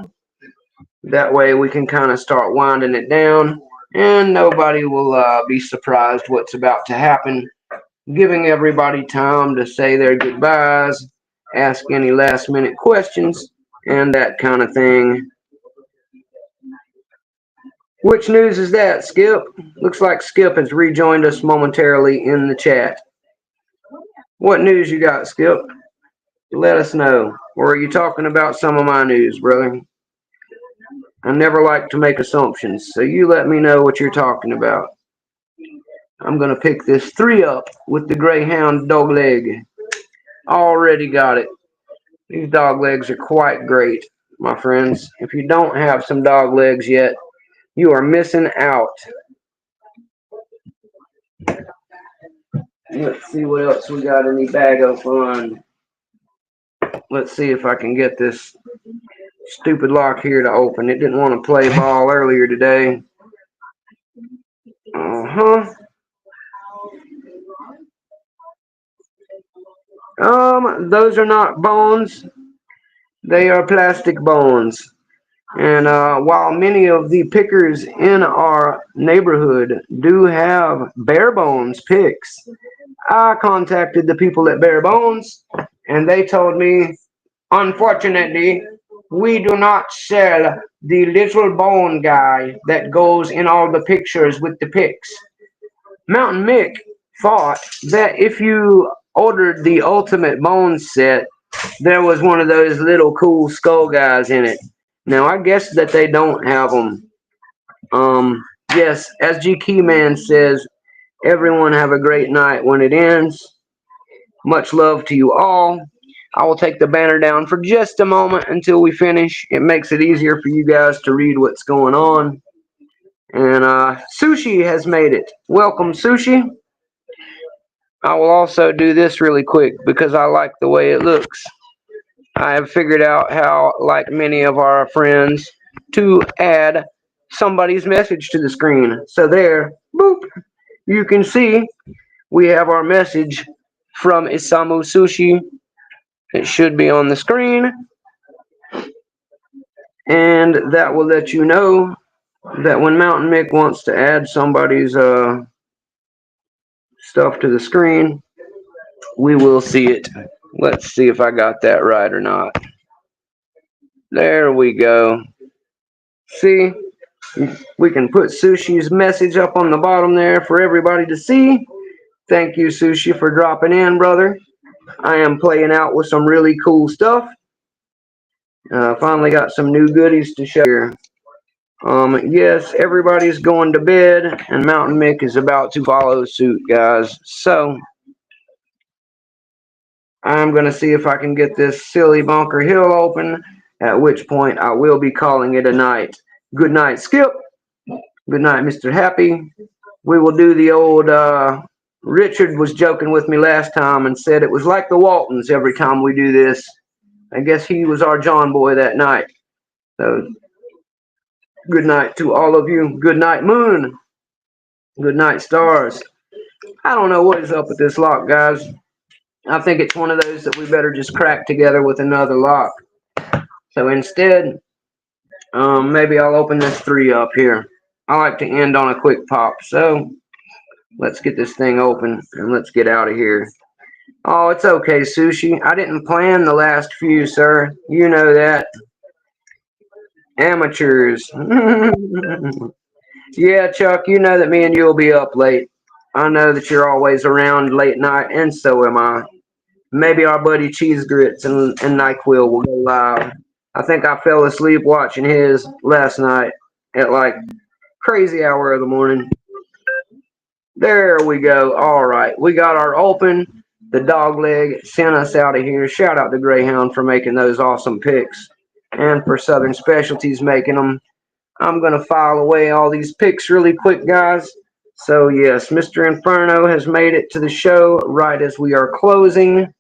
That way we can kind of start winding it down, and nobody will be surprised what's about to happen. Giving everybody time to say their goodbyes, ask any last minute questions, and that kind of thing. Which news is that, Skip? Looks like Skip has rejoined us momentarily in the chat. What news you got, Skip? Let us know. Or are you talking about some of my news, brother? I never like to make assumptions, so you let me know what you're talking about. I'm going to pick this 3 up with the Greyhound dog leg. Already got it. These dog legs are quite great, my friends. If you don't have some dog legs yet, you are missing out. Let's see what else we got in the bag of fun. Let's see if I can get this stupid lock here to open. It didn't want to play ball earlier today. Those are not bones. They are plastic bones. And while many of the pickers in our neighborhood do have bare bones picks, I contacted the people at Bare Bones, and they told me, unfortunately, we do not sell the little bone guy that goes in all the pictures with the picks. Mountain Mick thought that if you ordered the Ultimate Bones set, there was one of those little cool skull guys in it. Now, I guess that they don't have them. Yes, as G Keyman says, everyone have a great night when it ends. Much love to you all. I will take the banner down for just a moment until we finish. It makes it easier for you guys to read what's going on. And Sushi has made it. Welcome, Sushi. I will also do this really quick because I like the way it looks. I have figured out how, like many of our friends, to add somebody's message to the screen. So there, boop, you can see we have our message from Isamu Sushi. It should be on the screen. And that will let you know that when Mountain Mick wants to add somebody's stuff to the screen, we will see it. Let's see if I got that right or not. There we go. See, we can put Sushi's message up on the bottom there for everybody to see. Thank you, Sushi, for dropping in, brother. I am playing out with some really cool stuff. Finally got some new goodies to share. Yes, everybody's going to bed, and Mountain Mick is about to follow suit, guys. So, I'm going to see if I can get this silly Bunker Hill open, at which point I will be calling it a night. Good night, Skip. Good night, Mr. Happy. We will do the old, Richard was joking with me last time and said it was like the Waltons every time we do this. I guess he was our John boy that night. So, good night to all of you. Good night, Moon. Good night, Stars. I don't know what is up with this lock, guys. I think it's one of those that we better just crack together with another lock. So instead, maybe I'll open this 3 up here. I like to end on a quick pop. So let's get this thing open and let's get out of here. Oh, it's okay, Sushi. I didn't plan the last few, sir. You know that. Amateurs. Yeah, Chuck, you know that me and you will be up late. I know that you're always around late night, and so am I. Maybe our buddy Cheese Grits and NyQuil will go live. I think I fell asleep watching his last night at like crazy hour of the morning. There we go. All right. We got our open. The dog leg sent us out of here. Shout out to Greyhound for making those awesome picks and for Southern Specialties making them. I'm going to file away all these picks really quick, guys. So, yes, Mr. Inferno has made it to the show right as we are closing.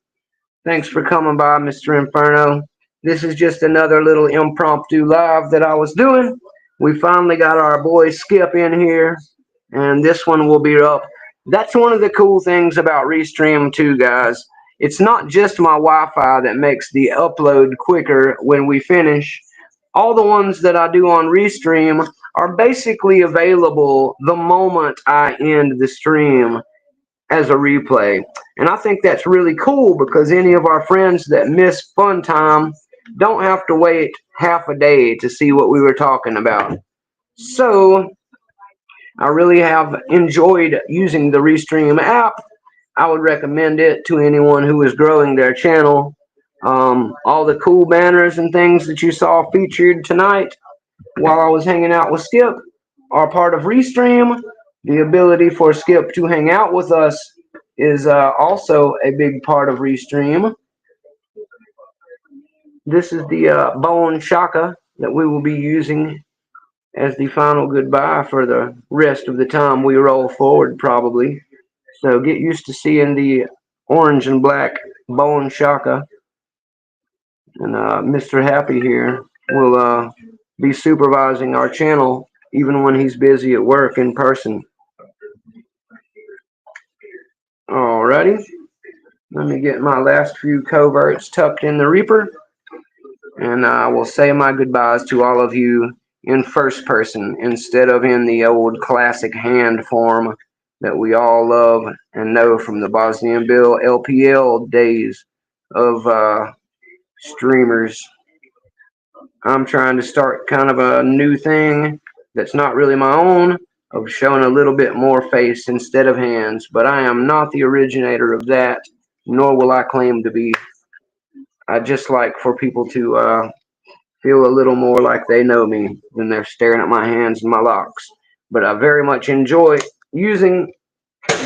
Thanks for coming by, Mr. Inferno. This is just another little impromptu live that I was doing. We finally got our boy Skip in here, and this one will be up. That's one of the cool things about Restream, too, guys. It's not just my Wi-Fi that makes the upload quicker when we finish. All the ones that I do on Restream are basically available the moment I end the stream as a replay. And I think that's really cool because any of our friends that miss fun time don't have to wait half a day to see what we were talking about. So I really have enjoyed using the Restream app. I would recommend it to anyone who is growing their channel. All the cool banners and things that you saw featured tonight while I was hanging out with Skip are part of Restream. The ability for Skip to hang out with us is also a big part of Restream. This is the Bone Shaka that we will be using as the final goodbye for the rest of the time we roll forward, probably. So get used to seeing the orange and black Bone Shaka. And Mr. Happy here will be supervising our channel even when he's busy at work in person. Alrighty. Let me get my last few coverts tucked in the Reaper. And I will say my goodbyes to all of you in first person instead of in the old classic hand form that we all love and know from the Bosnian Bill LPL days of streamers. I'm trying to start kind of a new thing that's not really my own, of showing a little bit more face instead of hands, but I am not the originator of that, nor will I claim to be. I just like for people to feel a little more like they know me when they're staring at my hands and my locks. But I very much enjoy using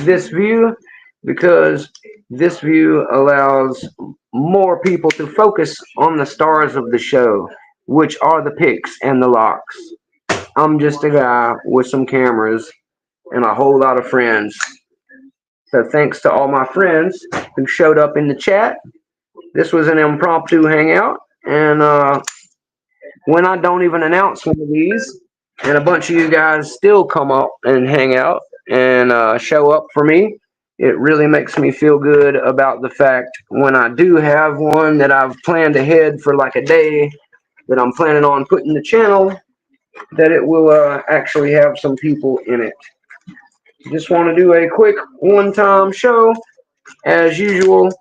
this view because this view allows more people to focus on the stars of the show, which are the picks and the locks. I'm just a guy with some cameras and a whole lot of friends. So thanks to all my friends who showed up in the chat. This was an impromptu hangout, and when I don't even announce one of these, and a bunch of you guys still come up and hang out and show up for me, it really makes me feel good about the fact when I do have one that I've planned ahead for like a day that I'm planning on putting the channel, that it will actually have some people in it. Just want to do a quick one-time show as usual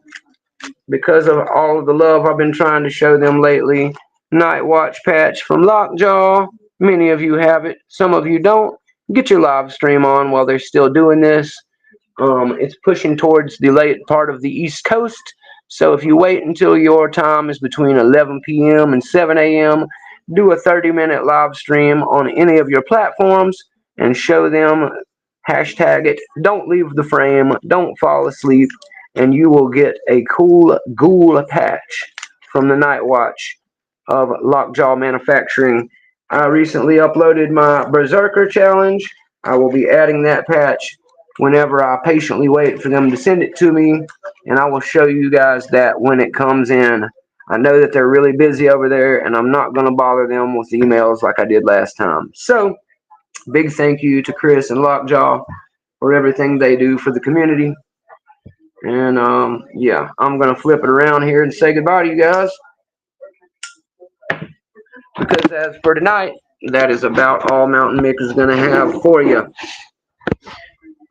because of all of the love I've been trying to show them lately. Night Watch patch from Lockjaw. Many of you have it, some of you don't. Get your live stream on while they're still doing this. It's pushing towards the late part of the East Coast, so if you wait until your time is between 11 p.m. and 7 a.m., do a 30-minute live stream on any of your platforms and show them, hashtag it, don't leave the frame, don't fall asleep, and you will get a cool ghoul patch from the Night Watch of Lockjaw Manufacturing. I recently uploaded my Berserker challenge. I will be adding that patch whenever I patiently wait for them to send it to me, and I will show you guys that when it comes in. I know that they're really busy over there, and I'm not going to bother them with emails like I did last time. So, big thank you to Chris and Lockjaw for everything they do for the community. And yeah, I'm going to flip it around here and say goodbye to you guys. Because as for tonight, that is about all Mountain Mick is going to have for you.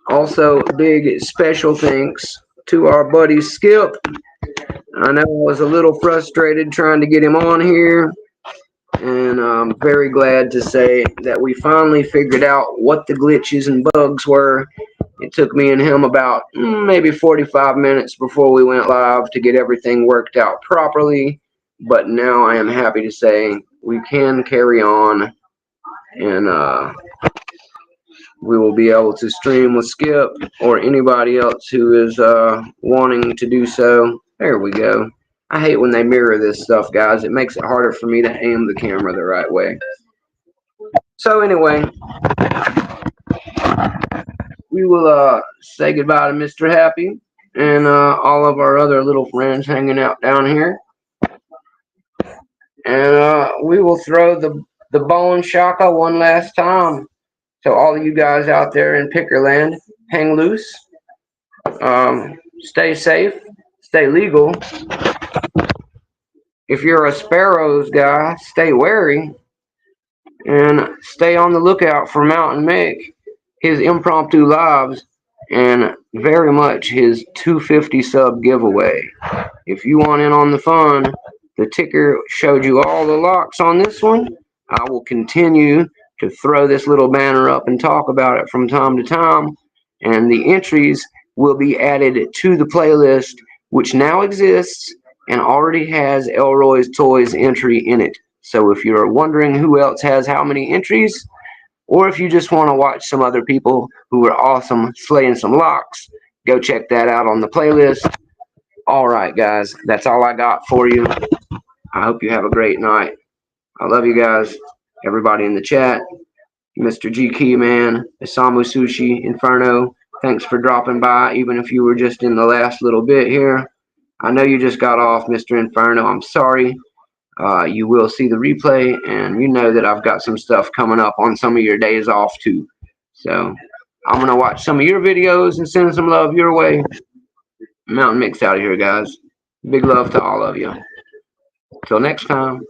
Also, big special thanks to our buddy Skip. I know I was a little frustrated trying to get him on here, and I'm very glad to say that we finally figured out what the glitches and bugs were. It took me and him about maybe 45 minutes before we went live to get everything worked out properly, but now I am happy to say we can carry on, and we will be able to stream with Skip or anybody else who is wanting to do so. There we go. I hate when they mirror this stuff, guys. It makes it harder for me to aim the camera the right way. So anyway, we will say goodbye to Mr. Happy and all of our other little friends hanging out down here. And we will throw the bone shaka one last time. So all of you guys out there in Pickerland, hang loose, stay safe, stay legal. If you're a Sparrows guy, stay wary, and stay on the lookout for MOUNTA1NM1CK, his impromptu lives, and very much his 250 sub giveaway. If you want in on the fun, the ticker showed you all the locks on this one. I will continue to throw this little banner up and talk about it from time to time, and the entries will be added to the playlist, which now exists and already has Elroy's Toys entry in it. So if you're wondering who else has how many entries, or if you just want to watch some other people who are awesome slaying some locks, go check that out on the playlist. All right, guys, that's all I got for you. I hope you have a great night. I love you guys. Everybody in the chat, Mr. G Key Man, Isamu Sushi, Inferno, thanks for dropping by, even if you were just in the last little bit here. I know you just got off, Mr. Inferno. I'm sorry. You will see the replay, and you know that I've got some stuff coming up on some of your days off too. So I'm going to watch some of your videos and send some love your way. MOUNTA1NM1CK out of here, guys. Big love to all of you. Till next time.